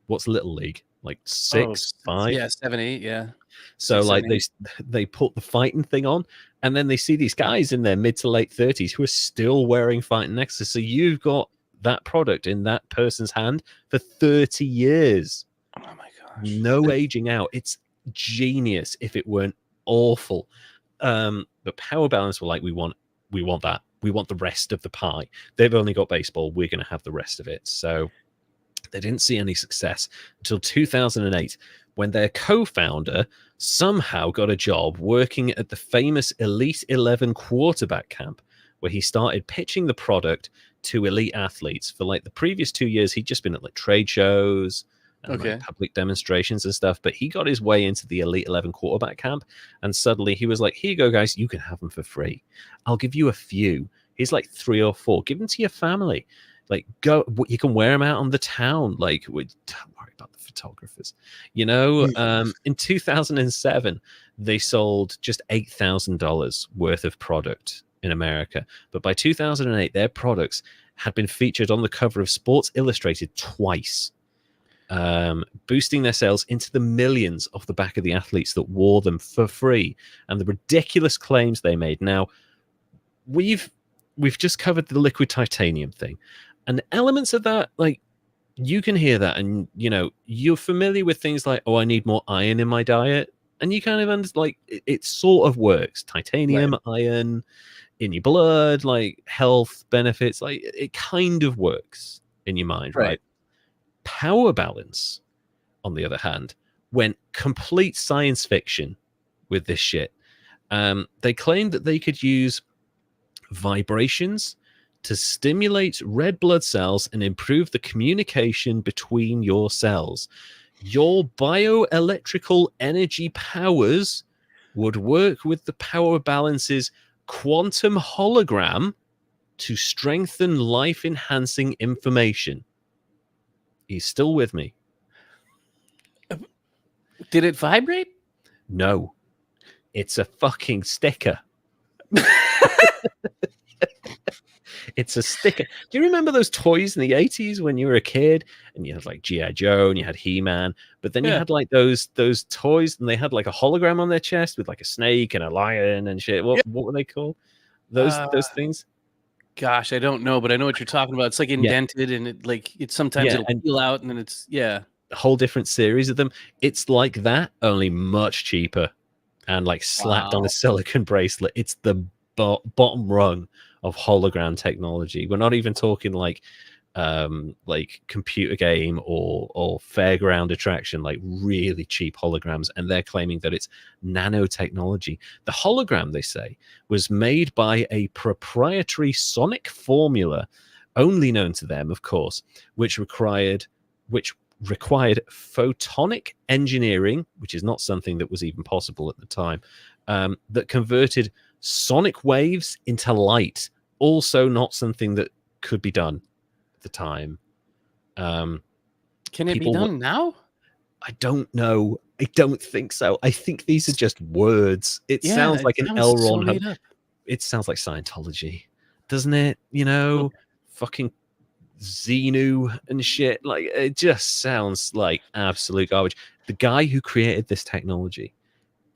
what's little league, like 6, 5, 7, 8, yeah. So like 6, 7, 8. they put the fighting thing on, and then they see these guys in their mid to late 30s who are still wearing fighting necklaces. So you've got that product in that person's hand for 30 years. Oh my gosh. No aging out. It's genius if it weren't awful. But Power Balance were like, we want that. We want the rest of the pie. They've only got baseball. We're going to have the rest of it. So they didn't see any success until 2008, when their co-founder somehow got a job working at the famous Elite 11 quarterback camp, where he started pitching the product to elite athletes. For like the previous 2 years, he'd just been at like trade shows and like public demonstrations and stuff, but he got his way into the Elite 11 quarterback camp, and suddenly he was like, here you go, guys, you can have them for free. I'll give you a few. Here's like 3 or 4. Give them to your family. Like, go, you can wear them out on the town. Like, don't worry about the photographers. You know, in 2007, they sold just $8,000 worth of product in America. But by 2008, their products had been featured on the cover of Sports Illustrated twice, boosting their sales into the millions off the back of the athletes that wore them for free, and the ridiculous claims they made. Now, we've just covered the liquid titanium thing, and elements of that, like, you can hear that, and you know, you're familiar with things like, oh, I need more iron in my diet, and you kind of understand, like, it sort of works. Titanium, iron in your blood, like health benefits, like it kind of works in your mind, right? Power Balance, on the other hand, went complete science fiction with this shit. They claimed that they could use vibrations to stimulate red blood cells and improve the communication between your cells. Your bioelectrical energy powers would work with the Power Balance's quantum hologram to strengthen life-enhancing information. He's still with me. Did it vibrate? No. It's a fucking sticker. It's a sticker. Do you remember those toys in the 80s when you were a kid and you had like G.I. Joe and you had He-Man, but then you had like those toys and they had like a hologram on their chest with like a snake and a lion and shit. What were they called? Those things? Gosh, I don't know, but I know what you're talking about. It's like indented and it like sometimes it'll peel out and then it's a whole different series of them. It's like that, only much cheaper and like slapped on a silicone bracelet. It's the bottom rung of hologram technology. We're not even talking like computer game or fairground attraction, like really cheap holograms, and they're claiming that it's nanotechnology. The hologram, they say, was made by a proprietary sonic formula only known to them, of course, which required photonic engineering, which is not something that was even possible at the time, that converted sonic waves into light, also not something that could be done at the time. Can it be done now? I don't know. I don't think so. I think these are just words. It sounds like an L. Ron Hubbard. It sounds like Scientology, doesn't it? You know, fucking Xenu and shit. Like, it just sounds like absolute garbage. The guy who created this technology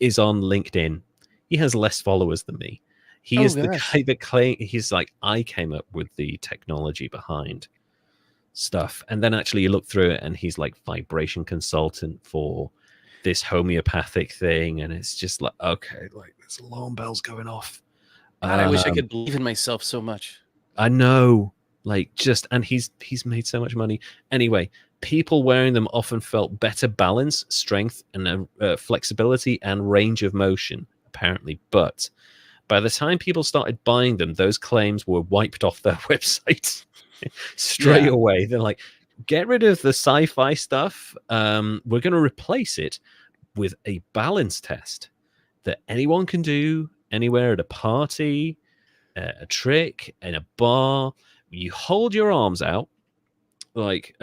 is on LinkedIn. He has less followers than me. He is the guy that he's like, I came up with the technology behind stuff. And then actually you look through it and he's like vibration consultant for this homeopathic thing. And it's just like, okay, like there's alarm bells going off. God, I wish I could believe in myself so much. I know, like and he's made so much money. Anyway, people wearing them often felt better balance, strength, and flexibility and range of motion, apparently. But by the time people started buying them, those claims were wiped off their website straight away. They're like, get rid of the sci-fi stuff. We're going to replace it with a balance test that anyone can do anywhere at a party, a trick, in a bar. You hold your arms out, like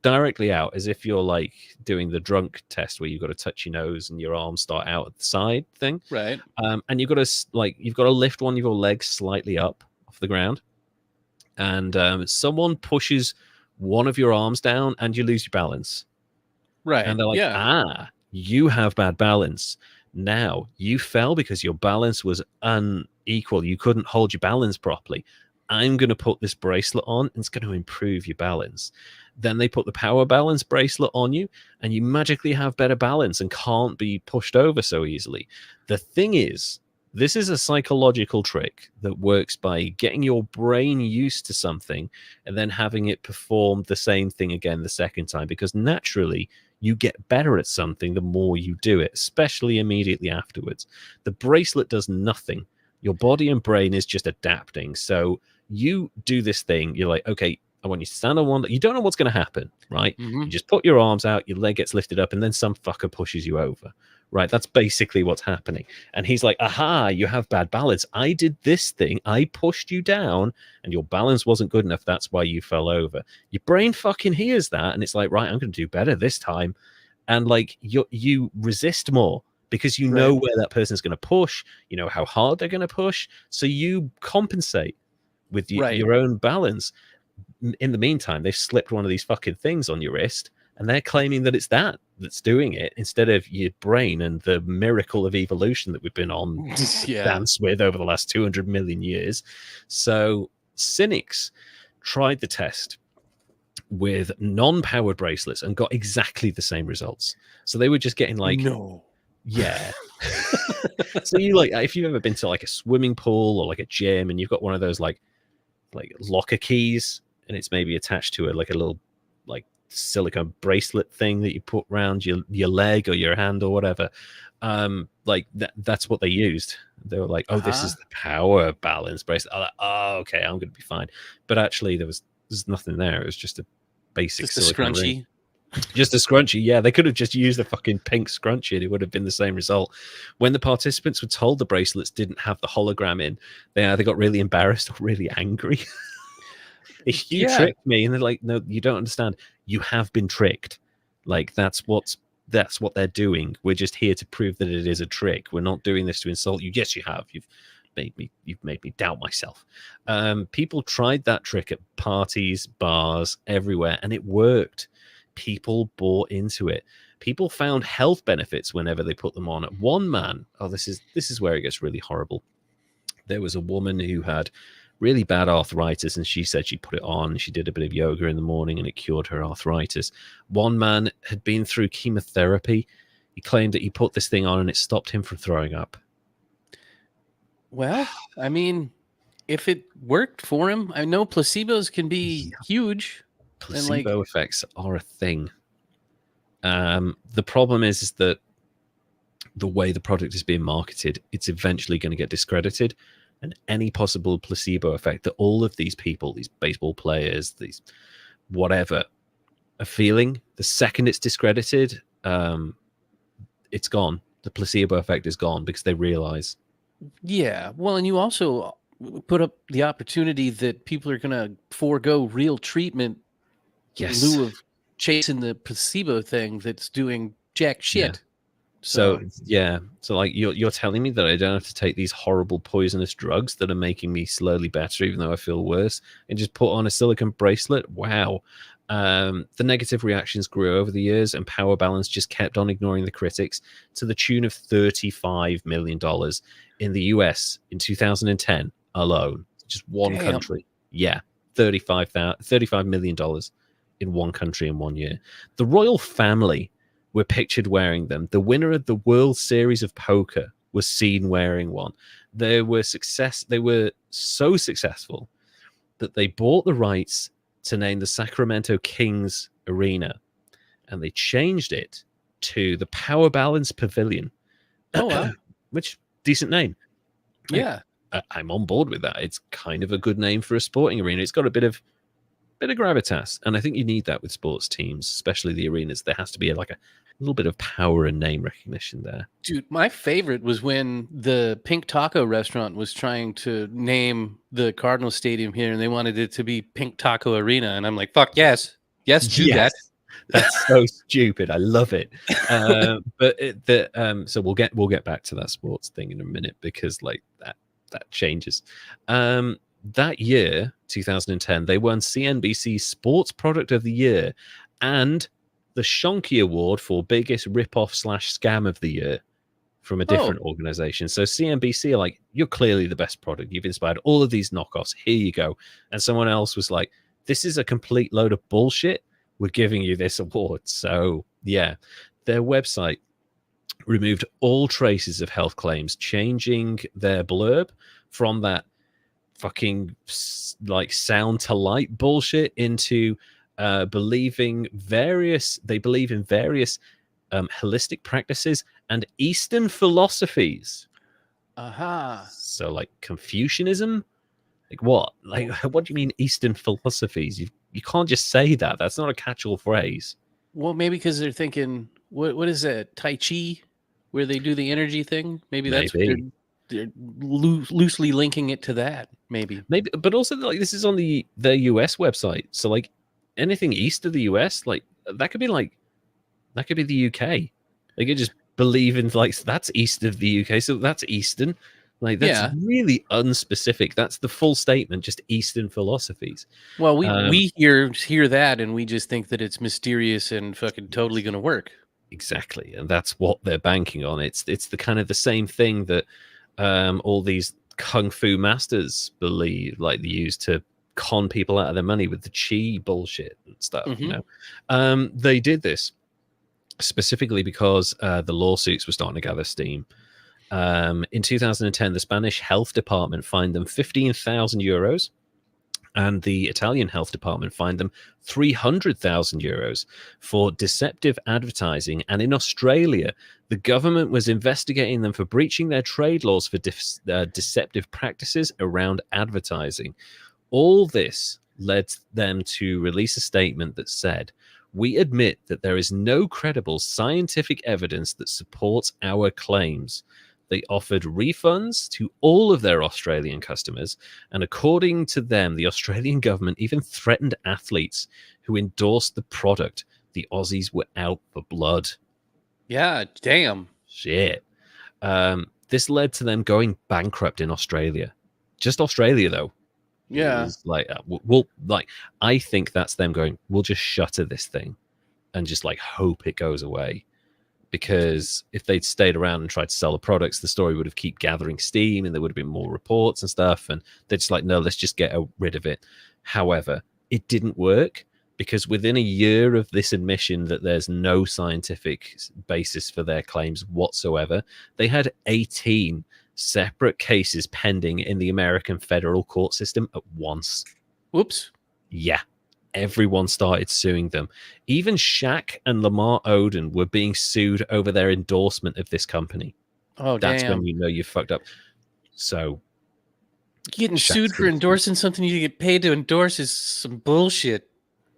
directly out, as if you're like doing the drunk test where you've got to touch your nose and your arms start out at the side thing, right? And you've got to lift one of your legs slightly up off the ground, and someone pushes one of your arms down and you lose your balance, right? And they're like, You have bad balance. Now you fell because your balance was unequal. You couldn't hold your balance properly. I'm going to put this bracelet on, and it's going to improve your balance. Then they put the power balance bracelet on you, and you magically have better balance and can't be pushed over so easily. The thing is, this is a psychological trick that works by getting your brain used to something and then having it perform the same thing again the second time, because naturally you get better at something the more you do it, especially immediately afterwards. The bracelet does nothing. Your body and brain is just adapting. So you do this thing, you're like, okay, I want you to stand on one. You don't know what's going to happen, right? Mhm. You just put your arms out, your leg gets lifted up, and then some fucker pushes you over, right? That's basically what's happening. And he's like, aha, you have bad balance. I did this thing. I pushed you down, and your balance wasn't good enough. That's why you fell over. Your brain fucking hears that, and it's like, right, I'm going to do better this time. And like you resist more because you know Right. where that person's going to push, you know how hard they're going to push. So you compensate with Right. your own balance. In the meantime, they've slipped one of these fucking things on your wrist, and they're claiming that it's that's doing it instead of your brain and the miracle of evolution that we've been on Yeah. dance with over the last 200 million years. So cynics tried the test with non-powered bracelets and got exactly the same results. So they were just getting like, No. yeah. So you like, if you've ever been to like a swimming pool or like a gym and you've got one of those like locker keys, and it's maybe attached to a little like silicone bracelet thing that you put around your leg or your hand or whatever, like that's what they used. They were like, oh, this is the power balance bracelet. I'm like, oh, okay, I'm gonna be fine. But actually there's nothing there. It was just a basic Just a silicone ring. scrunchie. Just a scrunchie. Yeah, they could have just used a fucking pink scrunchie and it would have been the same result. When the participants were told the bracelets didn't have the hologram in, they either got really embarrassed or really angry. You tricked me. And they're like, no, you don't understand. You have been tricked. Like that's what they're doing. We're just here to prove that it is a trick. We're not doing this to insult you. Yes, you have. You've made me doubt myself. People tried that trick at parties, bars, everywhere, and it worked. People bought into it. People found health benefits whenever they put them on. One man, oh, this is where it gets really horrible. There was a woman who had really bad arthritis, and she said she put it on. She did a bit of yoga in the morning, and it cured her arthritis. One man had been through chemotherapy. He claimed that he put this thing on, and it stopped him from throwing up. Well, I mean, if it worked for him, I know placebos can be huge. Placebo effects are a thing. The problem is that the way the product is being marketed, it's eventually going to get discredited, and any possible placebo effect that all of these people, these baseball players, these whatever, are feeling, the second it's discredited, it's gone. The placebo effect is gone because they realize. Yeah. Well, and you also put up the opportunity that people are going to forego real treatment in lieu of chasing the placebo thing that's doing jack shit. So like you're telling me that I don't have to take these horrible poisonous drugs that are making me slowly better, even though I feel worse, and just put on a silicone bracelet? Wow. The negative reactions grew over the years, and Power Balance just kept on ignoring the critics to the tune of $35 million in the US in 2010 alone. Just one country. Yeah, $35 million in one country in 1 year. The royal family were pictured wearing them. The winner of the World Series of Poker was seen wearing one. They were so successful that they bought the rights to name the Sacramento Kings Arena, and they changed it to the Power Balance Pavilion. Oh, wow. Which, decent name. Yeah. I'm on board with that. It's kind of a good name for a sporting arena. It's got a bit of gravitas, and I think you need that with sports teams, especially the arenas. There has to be a little bit of power and name recognition there. Dude, my favorite was when the Pink Taco restaurant was trying to name the Cardinal Stadium here, and they wanted it to be Pink Taco Arena, and I'm like, fuck yes, do that. That's so stupid. I love it. So we'll get back to that sports thing in a minute, because like that changes. That year, 2010, they won CNBC's Sports Product of the Year and the Shonky Award for biggest rip-off / scam of the year from a different organization. So CNBC are like, you're clearly the best product. You've inspired all of these knockoffs. Here you go. And someone else was like, this is a complete load of bullshit. We're giving you this award. So yeah, their website removed all traces of health claims, changing their blurb from that fucking like sound to light bullshit into they believe in various holistic practices and Eastern philosophies. So like Confucianism, like what? Like what do you mean Eastern philosophies? You can't just say that. That's not a catch-all phrase. Well, maybe because they're thinking, what is that, Tai Chi, where they do the energy thing? Maybe that's what they're loosely linking it to that. Maybe, but also like this is on their US website. So like anything east of the US, like that could be the UK. Like you just believe in like that's east of the UK, so that's Eastern. Like that's really unspecific. That's the full statement, just Eastern philosophies. Well, we hear that, and we just think that it's mysterious and fucking totally going to work. Exactly, and that's what they're banking on. It's the kind of the same thing that all these kung fu masters believe, like they use to con people out of their money with the Chey bullshit and stuff. Mm-hmm. You know, they did this specifically because the lawsuits were starting to gather steam. In 2010, the Spanish health department fined them 15,000 euros, and the Italian health department fined them 300,000 euros for deceptive advertising. And in Australia, the government was investigating them for breaching their trade laws for deceptive practices around advertising. All this led them to release a statement that said, "We admit that there is no credible scientific evidence that supports our claims." They offered refunds to all of their Australian customers, and according to them, the Australian government even threatened athletes who endorsed the product. The Aussies were out for blood. Yeah, damn. Shit. This led to them going bankrupt in Australia. Just Australia, though. Yeah. Like, I think that's them going, we'll just shutter this thing and just like hope it goes away. Because if they'd stayed around and tried to sell the products, the story would have kept gathering steam and there would have been more reports and stuff. And they're just like, no, let's just get rid of it. However, it didn't work because within a year of this admission that there's no scientific basis for their claims whatsoever, they had 18 separate cases pending in the American federal court system at once. Whoops. Yeah. Everyone started suing them. Even Shaq and Lamar Odom were being sued over their endorsement of this company. Oh, that's damn. when you know you fucked up. So getting sued for endorsing something you get paid to endorse is some bullshit.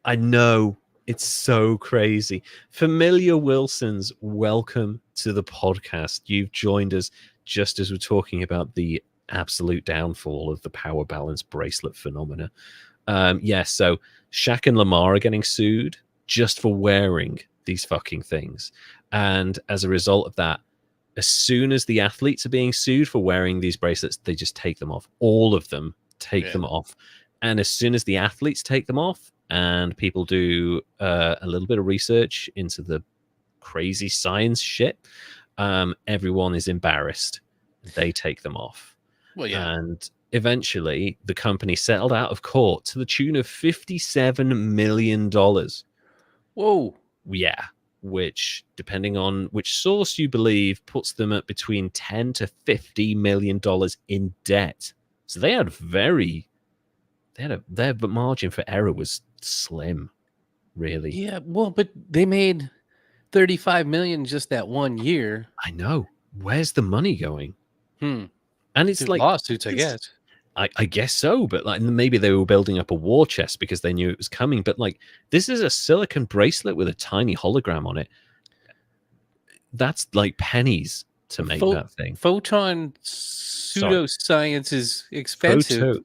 I know. It's so crazy. Familiar Wilsons, welcome to the podcast. You've joined us just as we're talking about the absolute downfall of the power balance bracelet phenomena. So Shaq and Lamar are getting sued just for wearing these fucking things. And as a result of that, as soon as the athletes are being sued for wearing these bracelets, they just take them off. All of them take them off. And as soon as the athletes take them off and people do a little bit of research into the crazy science shit, everyone is embarrassed. They take them off. Well, yeah. And eventually, the company settled out of court to the tune of $57 million. Whoa. Yeah. Which, depending on which source you believe, puts them at between $10 to $50 million in debt. So they had their margin for error was slim, really. Yeah, well, but they made $35 million just that 1 year. I know. Where's the money going? And it's like lawsuits, I guess. I guess so, but like maybe they were building up a war chest because they knew it was coming. But like, this is a silicone bracelet with a tiny hologram on it. That's like pennies to make that thing. Photon pseudoscience is expensive.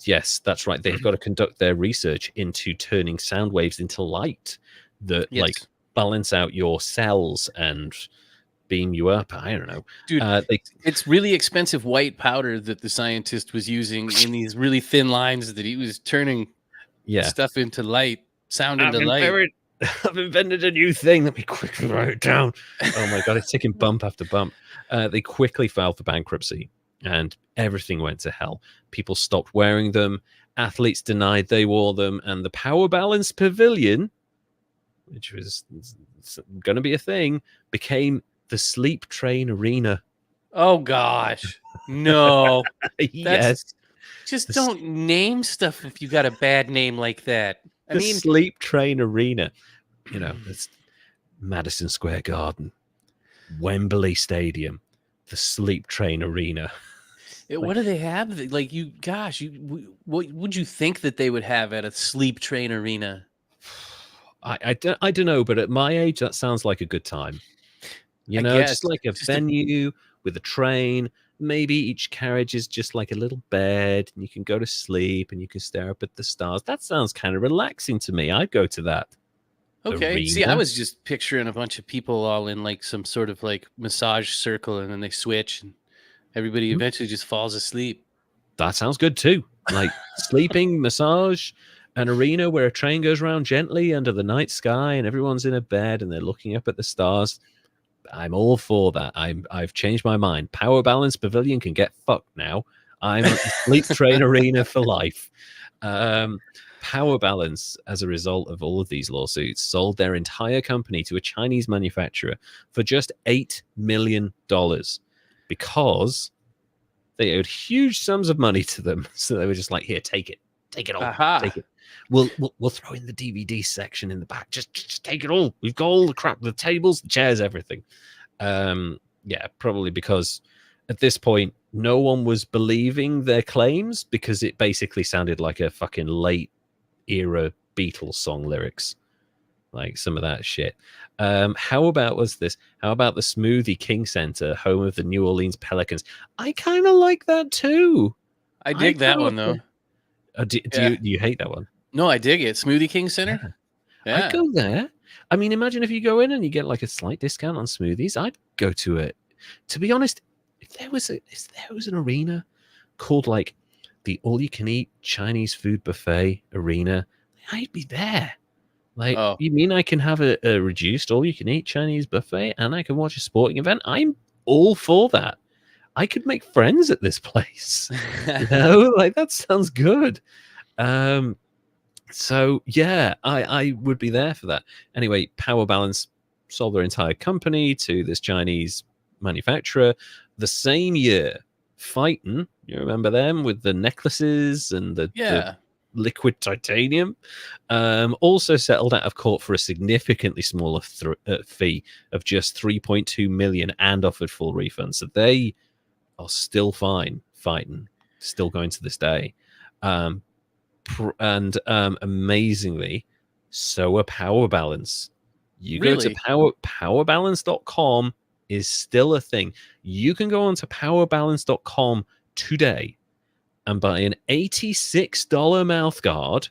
Yes, that's right. They've got to conduct their research into turning sound waves into light that like balance out your cells and beam you up. I don't know, dude. It's really expensive white powder that the scientist was using in these really thin lines that he was turning stuff into light, sound into light. I've invented a new thing. Let me quickly write it down. Oh my God, it's taking bump after bump. They quickly filed for bankruptcy and everything went to hell. People stopped wearing them. Athletes denied they wore them. And the Power Balance Pavilion, which was going to be a thing, became the Sleep Train Arena. Oh gosh, no. Yes. Just don't name stuff if you got a bad name like that. I The mean, Sleep Train Arena. You know, it's Madison Square Garden, Wembley Stadium, the Sleep Train Arena. what do they have? Like, what would you think that they would have at a sleep train arena? I don't know, but at my age, that sounds like a good time. You I know, guess just like a venue with a train. Maybe each carriage is just like a little bed, and you can go to sleep and you can stare up at the stars. That sounds kind of relaxing to me. I'd go to that. Okay. See, I Arena. was just picturing a bunch of people all in like some sort of like massage circle, and then they switch, and everybody eventually just falls asleep. That sounds good too. Like sleeping, massage, an arena where a train goes around gently under the night sky, and everyone's in a bed and they're looking up at the stars. I'm all for that. I've changed my mind. Power Balance Pavilion can get fucked now. I'm Sleep Train Arena for life. Power Balance, as a result of all of these lawsuits, sold their entire company to a Chinese manufacturer for just $8 million because they owed huge sums of money to them. So they were just like, here, take it all, take it. We'll throw in the DVD section in the back. Just take it all. We've got all the crap, the tables, the chairs, everything. Yeah, probably because at this point, no one was believing their claims because it basically sounded like a fucking late era Beatles song lyrics, like some of that shit. How about the Smoothie King Center, home of the New Orleans Pelicans? I kind of like that too. I dig that one though. Do you hate that one? No, I dig it. Smoothie King Center. Yeah. I'd go there. I mean, imagine if you go in and you get like a slight discount on smoothies. I'd go to it. To be honest, if there was an arena called like the all-you-can-eat Chinese food buffet arena, I'd be there. Like, you mean I can have a reduced all-you-can-eat Chinese buffet and I can watch a sporting event? I'm all for that. I could make friends at this place. You know, like that sounds good. So yeah, I would be there for that. Anyway, Power Balance sold their entire company to this Chinese manufacturer the same year. Phyton, you remember them with the necklaces and the liquid titanium, also settled out of court for a significantly smaller fee of just $3.2 million and offered full refunds. So they are still fine. Phyton, still going to this day. And amazingly, so are Power Balance. You go to powerbalance.com is still a thing. You can go on to powerbalance.com today and buy an $86 mouth guard.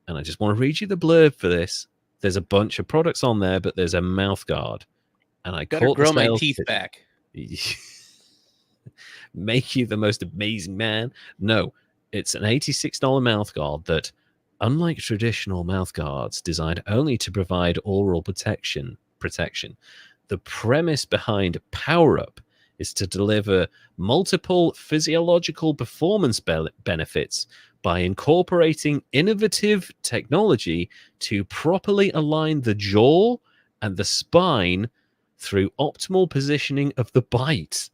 And I just want to read you the blurb for this. There's a bunch of products on there, but there's a mouth guard. And I better grow my teeth back. Make you the most amazing man. No, it's an $86 mouth guard that, unlike traditional mouth guards designed only to provide oral protection, the premise behind Power Up is to deliver multiple physiological performance benefits by incorporating innovative technology to properly align the jaw and the spine through optimal positioning of the bite.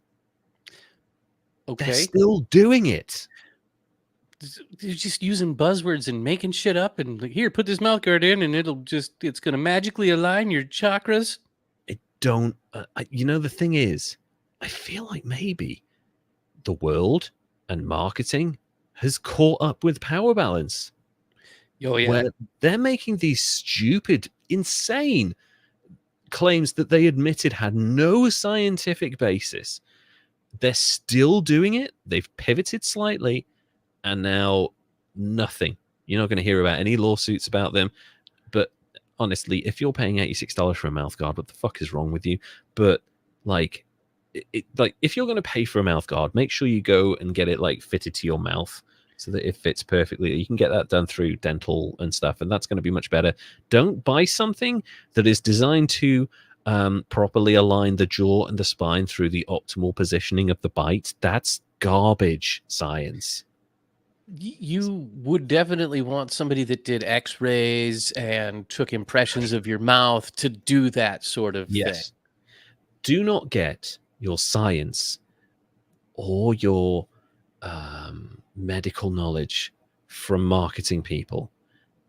Okay. They're still doing it. They're just using buzzwords and making shit up and like, here, put this mouth guard in and it's going to magically align your chakras. The thing is, I feel like maybe the world and marketing has caught up with Power Balance. Oh, yeah. Where they're making these stupid, insane claims that they admitted had no scientific basis. They're still doing it. They've pivoted slightly, and now nothing. You're not going to hear about any lawsuits about them. But honestly, if you're paying $86 for a mouth guard, what the fuck is wrong with you? But if you're going to pay for a mouth guard, make sure you go and get it like fitted to your mouth, so that it fits perfectly. You can get that done through dental and stuff, and that's going to be much better. Don't buy something that is designed to properly align the jaw and the spine through the optimal positioning of the bite. That's garbage science. You would definitely want somebody that did x-rays and took impressions of your mouth to do that sort of thing. Yes. Do not get your science or your medical knowledge from marketing people.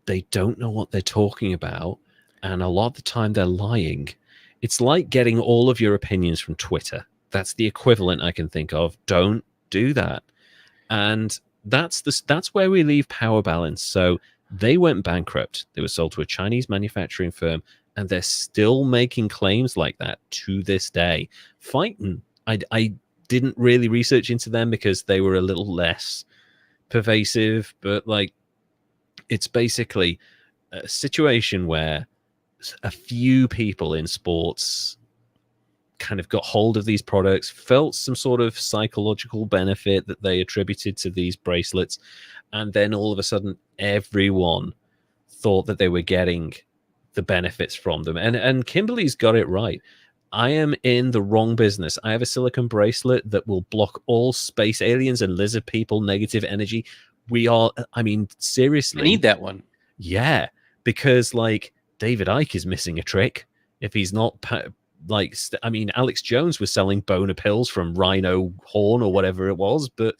They don't know what they're talking about, and a lot of the time they're lying. It's like getting all of your opinions from Twitter. That's the equivalent I can think of. Don't do that. And that's where we leave Power Balance. So they went bankrupt. They were sold to a Chinese manufacturing firm, and they're still making claims like that to this day. Fighting, I didn't really research into them because they were a little less pervasive, but like, it's basically a situation where a few people in sports kind of got hold of these products, felt some sort of psychological benefit that they attributed to these bracelets, and then all of a sudden everyone thought that they were getting the benefits from them. And Kimberly's got it right. I am in the wrong business. I have a silicone bracelet that will block all space aliens and lizard people negative energy. I mean, seriously. I need that one. Yeah, because like David Icke is missing a trick if he's not I mean, Alex Jones was selling boner pills from rhino horn or whatever it was, but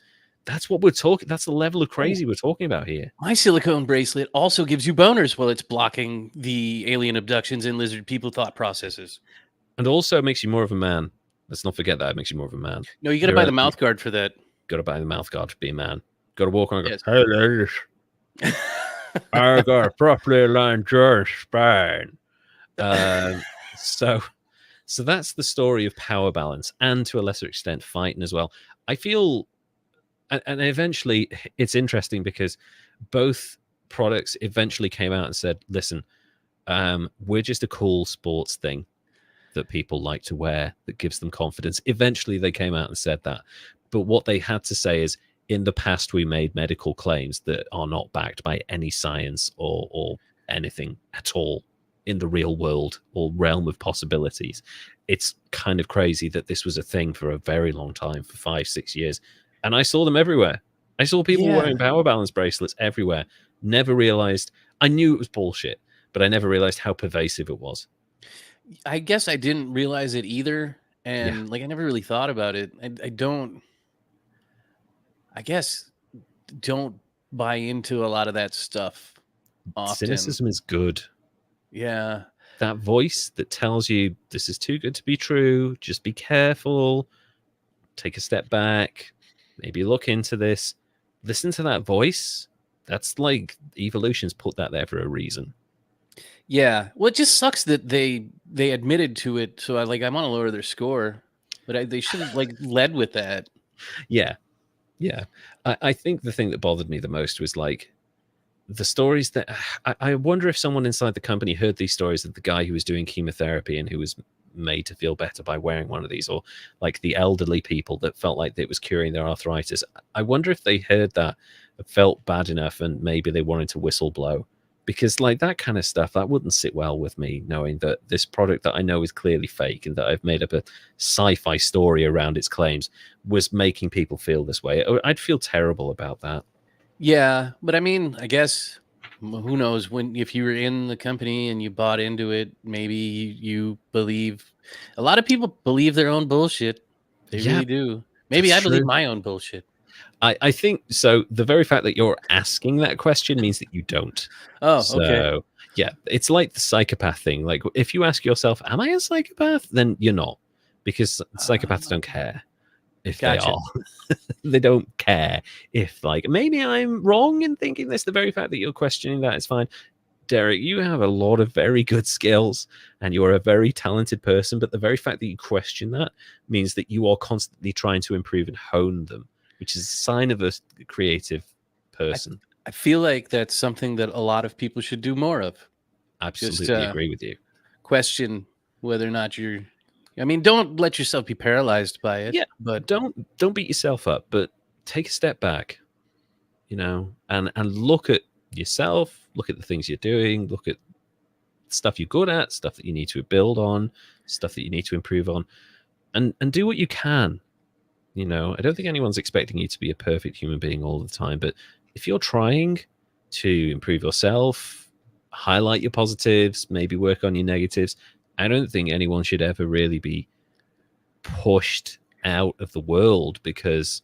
that's what we're talking. That's the level of crazy we're talking about here. My silicone bracelet also gives you boners while it's blocking the alien abductions and lizard people thought processes. And also makes you more of a man. Let's not forget that. It makes you more of a man. No, you got to buy the mouth guard for that. Got to buy the mouth guard to be a man. Got to walk on and go, Yes. hey, ladies. I got a properly aligned jaw and spine. So that's the story of Power Balance, and to a lesser extent, Fighting as well. I feel, and eventually, it's interesting because both products eventually came out and said, listen, we're just a cool sports thing that people like to wear that gives them confidence. Eventually, they came out and said that. But what they had to say is, in the past, we made medical claims that are not backed by any science or anything at all in the real world or realm of possibilities. It's kind of crazy that this was a thing for a very long time, for 5-6 years. And I saw them everywhere. I saw people wearing Power Balance bracelets everywhere. Never realized, I knew it was bullshit, but I never realized how pervasive it was. I guess I didn't realize it either. And like, I never really thought about it. I guess don't buy into a lot of that stuff often. Cynicism is good. Yeah. That voice that tells you this is too good to be true, just be careful, take a step back, maybe look into this. Listen to that voice. That's like evolution's put that there for a reason. Yeah. Well, it just sucks that they admitted to it. So I'm on to lower their score, but they should have like led with that. Yeah. Yeah. I think the thing that bothered me the most was like the stories that I wonder if someone inside the company heard these stories of the guy who was doing chemotherapy and who was made to feel better by wearing one of these, or like the elderly people that felt like it was curing their arthritis. I wonder if they heard that, felt bad enough, and maybe they wanted to whistle blow, because like that kind of stuff, that wouldn't sit well with me, knowing that this product that I know is clearly fake and that I've made up a sci-fi story around its claims was making people feel this way. I'd feel terrible about that. Yeah, but I mean, I guess who knows, if you were in the company and you bought into it, maybe you believe. A lot of people believe their own bullshit. They really do. Maybe I believe my own bullshit. I think so. The very fact that you're asking that question means that you don't. Oh, so, okay. Yeah, it's like the psychopath thing. Like if you ask yourself, am I a psychopath? Then you're not, because psychopaths don't care if they are. They don't care if like maybe I'm wrong in thinking this. The very fact that you're questioning that is fine. Derek, you have a lot of very good skills and you're a very talented person, but the very fact that you question that means that you are constantly trying to improve and hone them, which is a sign of a creative person. I feel like that's something that a lot of people should do more of. Absolutely agree with you. Question whether or not you're, I mean, don't let yourself be paralyzed by it. Yeah, but don't beat yourself up, but take a step back. and look at yourself, look at the things you're doing, look at stuff you're good at, stuff that you need to build on, stuff that you need to improve on, and do what you can. I don't think anyone's expecting you to be a perfect human being all the time, but if you're trying to improve yourself, highlight your positives, maybe work on your negatives, I don't think anyone should ever really be pushed out of the world, because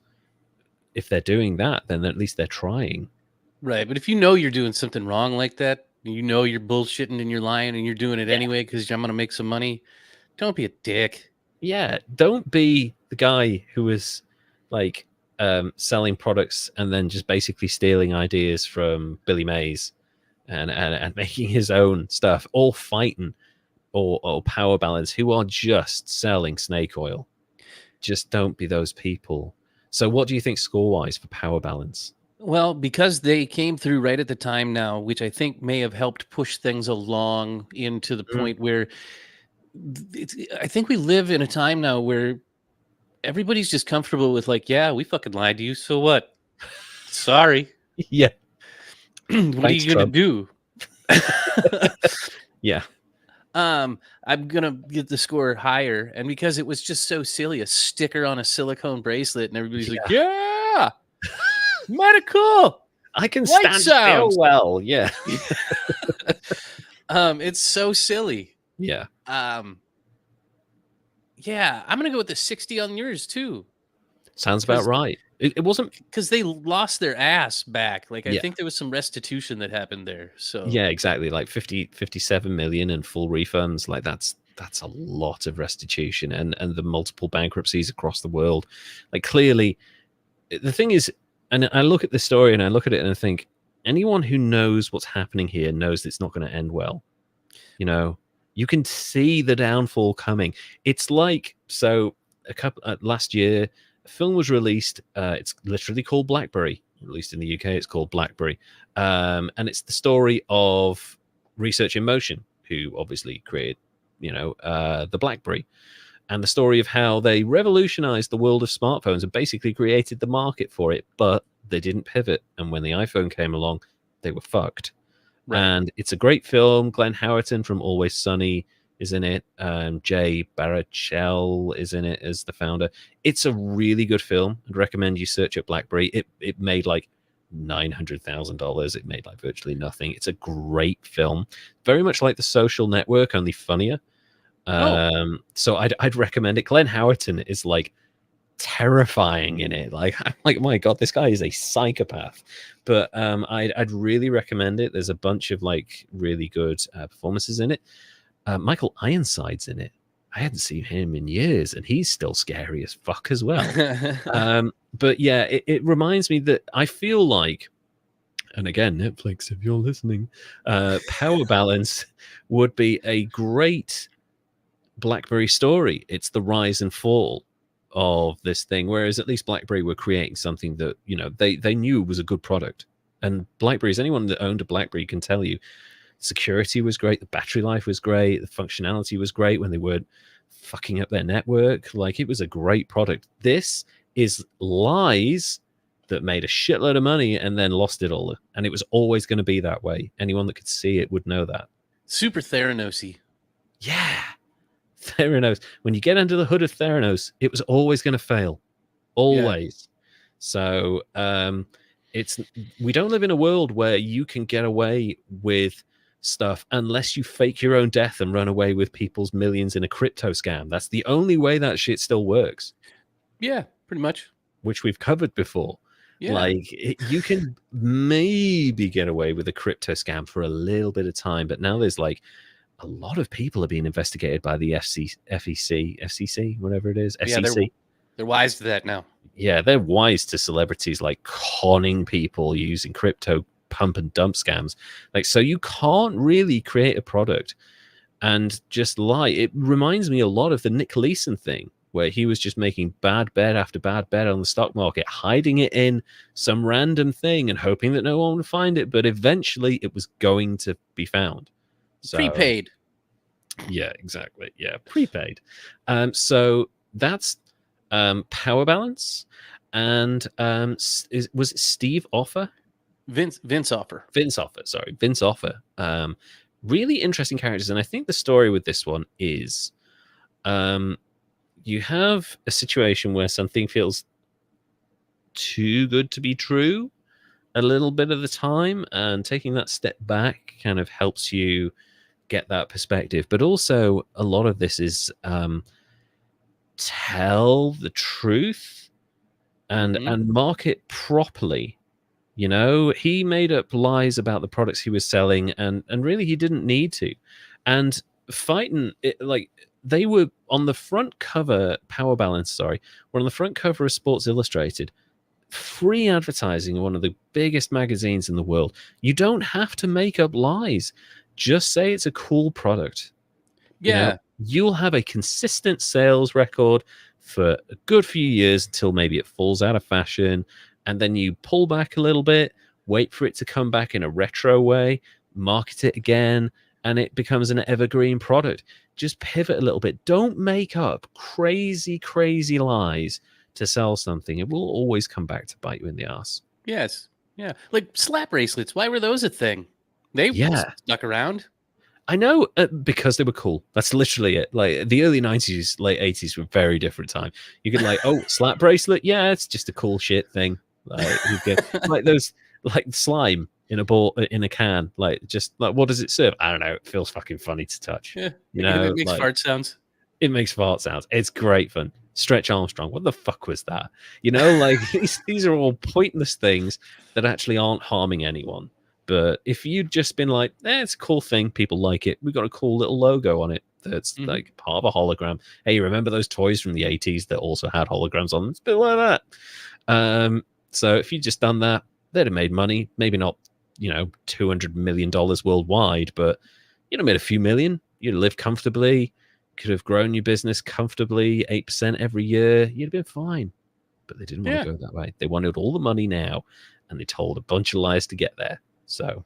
if they're doing that, then at least they're trying. Right. But if you know you're doing something wrong like that, you're bullshitting and you're lying and you're doing it anyway because I'm going to make some money, don't be a dick. Yeah, don't be the guy who was like selling products and then just basically stealing ideas from Billy Mays and making his own stuff, all fighting or Power Balance, who are just selling snake oil. Just don't be those people. So what do you think score-wise for Power Balance? Well, because they came through right at the time now, which I think may have helped push things along into the point where I think we live in a time now where everybody's just comfortable with like, yeah, we fucking lied to you. So what? Sorry. Yeah. What Thanks, are you going to do? Yeah. I'm going to get the score higher. And because it was just so silly, a sticker on a silicone bracelet and everybody's like, yeah, medical. I can Light stand sounds. still well. Yeah. It's so silly. Yeah. Yeah, I'm gonna go with the 60 on yours too. Sounds about right. It wasn't because they lost their ass back. Like I Yeah. think there was some restitution that happened there. So Yeah, exactly. Like 57 million and full refunds. Like that's a lot of restitution, and the multiple bankruptcies across the world. Like clearly, the thing is, and I look at the story and I look at it and I think anyone who knows what's happening here knows it's not going to end well. You can see the downfall coming. It's like, so last year a film was released. It's literally called Blackberry. Released in the UK, it's called Blackberry, and it's the story of Research in Motion, who obviously created the Blackberry, and the story of how they revolutionized the world of smartphones and basically created the market for it, but they didn't pivot. And when the iPhone came along, they were fucked. Right. And it's a great film. Glenn Howerton from Always Sunny is in it. Jay Baruchel is in it as the founder. It's a really good film. I'd recommend you search up Blackberry. It made like $900,000. It made like virtually nothing. It's a great film. Very much like The Social Network, only funnier. So I'd recommend it. Glenn Howerton is like terrifying in it. Like I'm like, my god, this guy is a psychopath. But I'd really recommend it. There's a bunch of like really good performances in it. Michael Ironside's in it. I hadn't seen him in years, and he's still scary as fuck as well. But yeah, it reminds me that I feel like, and again, Netflix, if you're listening, Power Balance would be a great BlackBerry story. It's the rise and fall of this thing, whereas at least BlackBerry were creating something that they knew was a good product. And BlackBerries, anyone that owned a BlackBerry can tell you, security was great, the battery life was great, the functionality was great when they weren't fucking up their network. Like, it was a great product. This is lies that made a shitload of money and then lost it all, and it was always going to be that way. Anyone that could see it would know that. Super Theranos-y. Yeah. Theranos. When you get under the hood of Theranos, it was always going to fail. Always. Yeah. So we don't live in a world where you can get away with stuff unless you fake your own death and run away with people's millions in a crypto scam. That's the only way that shit still works. Yeah, pretty much. Which we've covered before. Yeah. Like, you can maybe get away with a crypto scam for a little bit of time, but now there's like a lot of people are being investigated by the FCC, whatever it is. Yeah, FCC. They're wise to that now. Yeah, they're wise to celebrities like conning people using crypto pump and dump scams. Like, so you can't really create a product and just lie. It reminds me a lot of the Nick Leeson thing, where he was just making bad bet after bad bet on the stock market, hiding it in some random thing and hoping that no one would find it. But eventually it was going to be found. So, prepaid. Yeah, exactly. Yeah, prepaid. So that's Power Balance. and was it Steve Offer? Vince Offer. Vince Offer, sorry, Vince Offer. Really interesting characters, and I think the story with this one is, you have a situation where something feels too good to be true a little bit of the time, and taking that step back kind of helps you get that perspective. But also, a lot of this is tell the truth and market properly. You know, he made up lies about the products he was selling, and really he didn't need to. And fighting it, like, they were on the front cover, Power Balance, sorry, were on the front cover of Sports Illustrated. Free advertising in one of the biggest magazines in the world. You don't have to make up lies. Just say it's a cool product. Yeah. You know, you'll have a consistent sales record for a good few years until maybe it falls out of fashion. And then you pull back a little bit, wait for it to come back in a retro way, market it again, and it becomes an evergreen product. Just pivot a little bit. Don't make up crazy, crazy lies to sell something. It will always come back to bite you in the ass. Yes. Yeah. Like slap bracelets. Why were those a thing? They stuck around. I know, because they were cool. That's literally it. Like, the early 90s, late 80s were a very different time. You could like, oh, slap bracelet. Yeah, it's just a cool shit thing. Like, you get like those, like slime in a ball, in a can. Like, just like, what does it serve? I don't know. It feels fucking funny to touch. Yeah. You know, it makes fart sounds. It makes fart sounds. It's great fun. Stretch Armstrong. What the fuck was that? You know, like these are all pointless things that actually aren't harming anyone. But if you'd just been like, it's a cool thing, people like it, we've got a cool little logo on it that's like part of a hologram. Hey, remember those toys from the 80s that also had holograms on them? It's a bit like that. So if you'd just done that, they'd have made money. Maybe not, you know, $200 million worldwide, but you'd have made a few million. You'd have lived comfortably, could have grown your business comfortably, 8% every year. You'd have been fine. But they didn't want to go that way. They wanted all the money now, and they told a bunch of lies to get there. So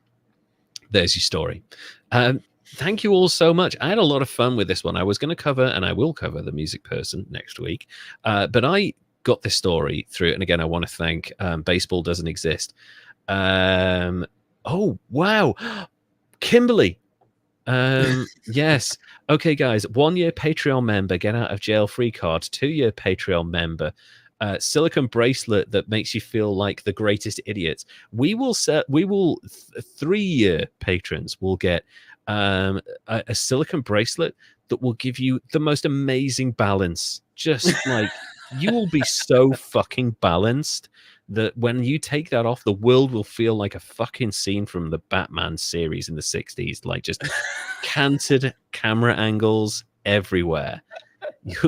there's your story. Thank you all so much. I had a lot of fun with this one. I was going to cover, and I will cover, The Music Person next week. But I got this story through, and again, I want to thank Baseball Doesn't Exist. Oh, wow. Kimberly. Yes. Okay, guys. 1 year Patreon member, get out of jail free card. 2 year Patreon member. Silicone bracelet that makes you feel like the greatest idiots. We will 3 year patrons will get a silicone bracelet that will give you the most amazing balance. Just like, you will be so fucking balanced that when you take that off, the world will feel like a fucking scene from the Batman series in the 60s. Like, just canted camera angles everywhere.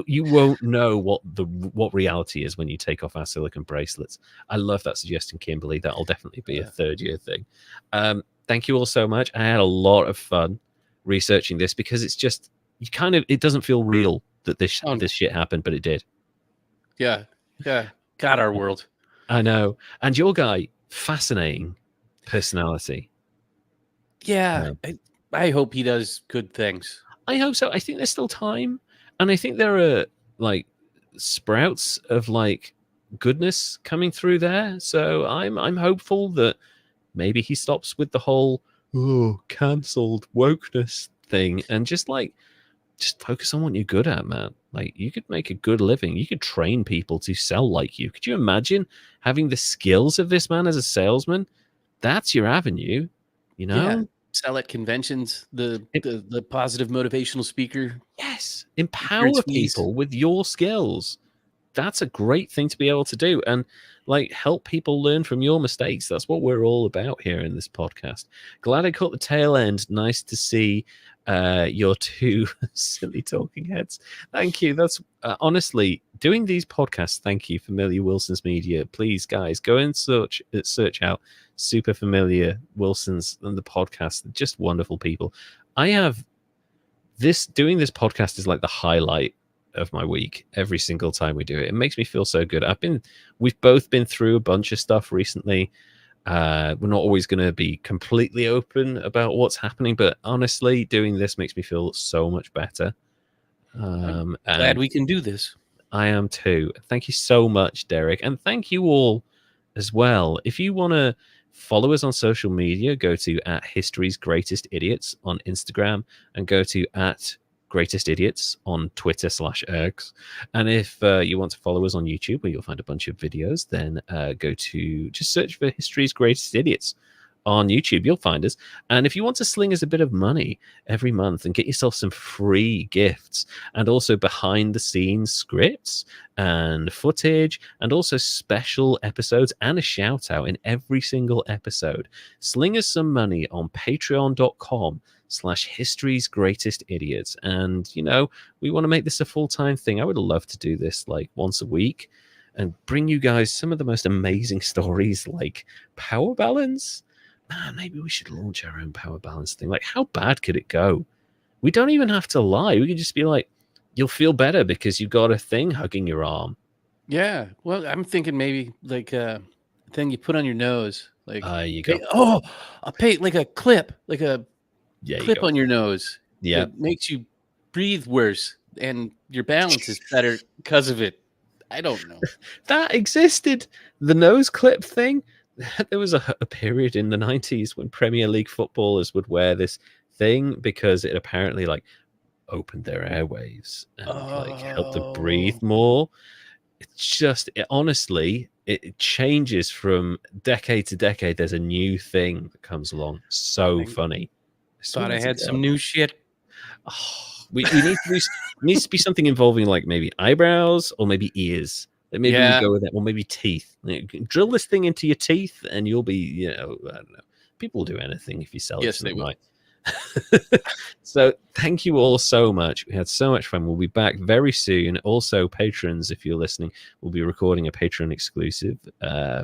You won't know what reality is when you take off our silicone bracelets. I love that suggestion, Kimberly. That'll definitely be a 3rd year thing. Thank you all so much. I had a lot of fun researching this, because it's just, it doesn't feel real that this shit happened, but it did. Yeah. God, our world. I know. And your guy, fascinating personality. Yeah. I hope he does good things. I hope so. I think there's still time. And I think there are like sprouts of like goodness coming through there. So I'm hopeful that maybe he stops with the whole cancelled wokeness thing and just focus on what you're good at, man. Like, you could make a good living. You could train people to sell like you. Could you imagine having the skills of this man as a salesman? That's your avenue, you know? Yeah. Sell at conventions, the positive motivational speaker. Yes. Empower people with your skills. That's a great thing to be able to do. And like, help people learn from your mistakes. That's what we're all about here in this podcast. Glad I caught the tail end. Nice to see your two silly talking heads. Thank you. That's honestly, doing these podcasts. Thank you, Familiar Wilson's Media. Please, guys, go and search out Super Familiar Wilson's and the podcast. They're just wonderful people. Doing this podcast is like the highlight of my week every single time we do it. It makes me feel so good. We've both been through a bunch of stuff recently. We're not always going to be completely open about what's happening, but honestly, doing this makes me feel so much better. I'm glad we can do this. I am too. Thank you so much, Derek. And thank you all as well. If you want to follow us on social media, go to at History's Greatest Idiots on Instagram and go to at Greatest Idiots on Twitter/X. And if you want to follow us on YouTube, where you'll find a bunch of videos, then go to just search for History's Greatest Idiots on YouTube. You'll find us. And if you want to sling us a bit of money every month and get yourself some free gifts and also behind the scenes scripts and footage and also special episodes and a shout out in every single episode, sling us some money on patreon.com/History's Greatest Idiots. And, you know, we want to make this a full-time thing. I would love to do this like once a week and bring you guys some of the most amazing stories like power balance. Man, maybe we should launch our own power balance thing. Like, how bad could it go? We don't even have to lie. We could just be like, you'll feel better because you've got a thing hugging your arm. Yeah. Well, I'm thinking maybe like a thing you put on your nose. Like, You go. a like a clip, like a clip You on your nose. Yeah. That makes you breathe worse and your balance is better because of it. I don't know. That existed. The nose clip thing. There was a period in the 90s when Premier League footballers would wear this thing because it apparently like opened their airwaves and like helped them breathe more. It's just honestly, it changes from decade to decade. There's a new thing that comes along. So funny. Thought I had some new shit. Oh, we need to do, needs to be something involving like maybe eyebrows or maybe ears. Maybe we go with that, or maybe teeth. Drill this thing into your teeth, and you'll be, you know, I don't know. People will do anything if you sell it to them, right? So thank you all so much. We had so much fun. We'll be back very soon. Also, patrons, if you're listening, we'll be recording a Patreon exclusive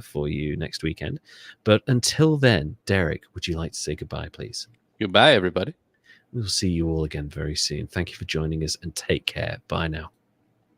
for you next weekend. But until then, Derek, would you like to say goodbye, please? Goodbye, everybody. We'll see you all again very soon. Thank you for joining us, and take care. Bye now.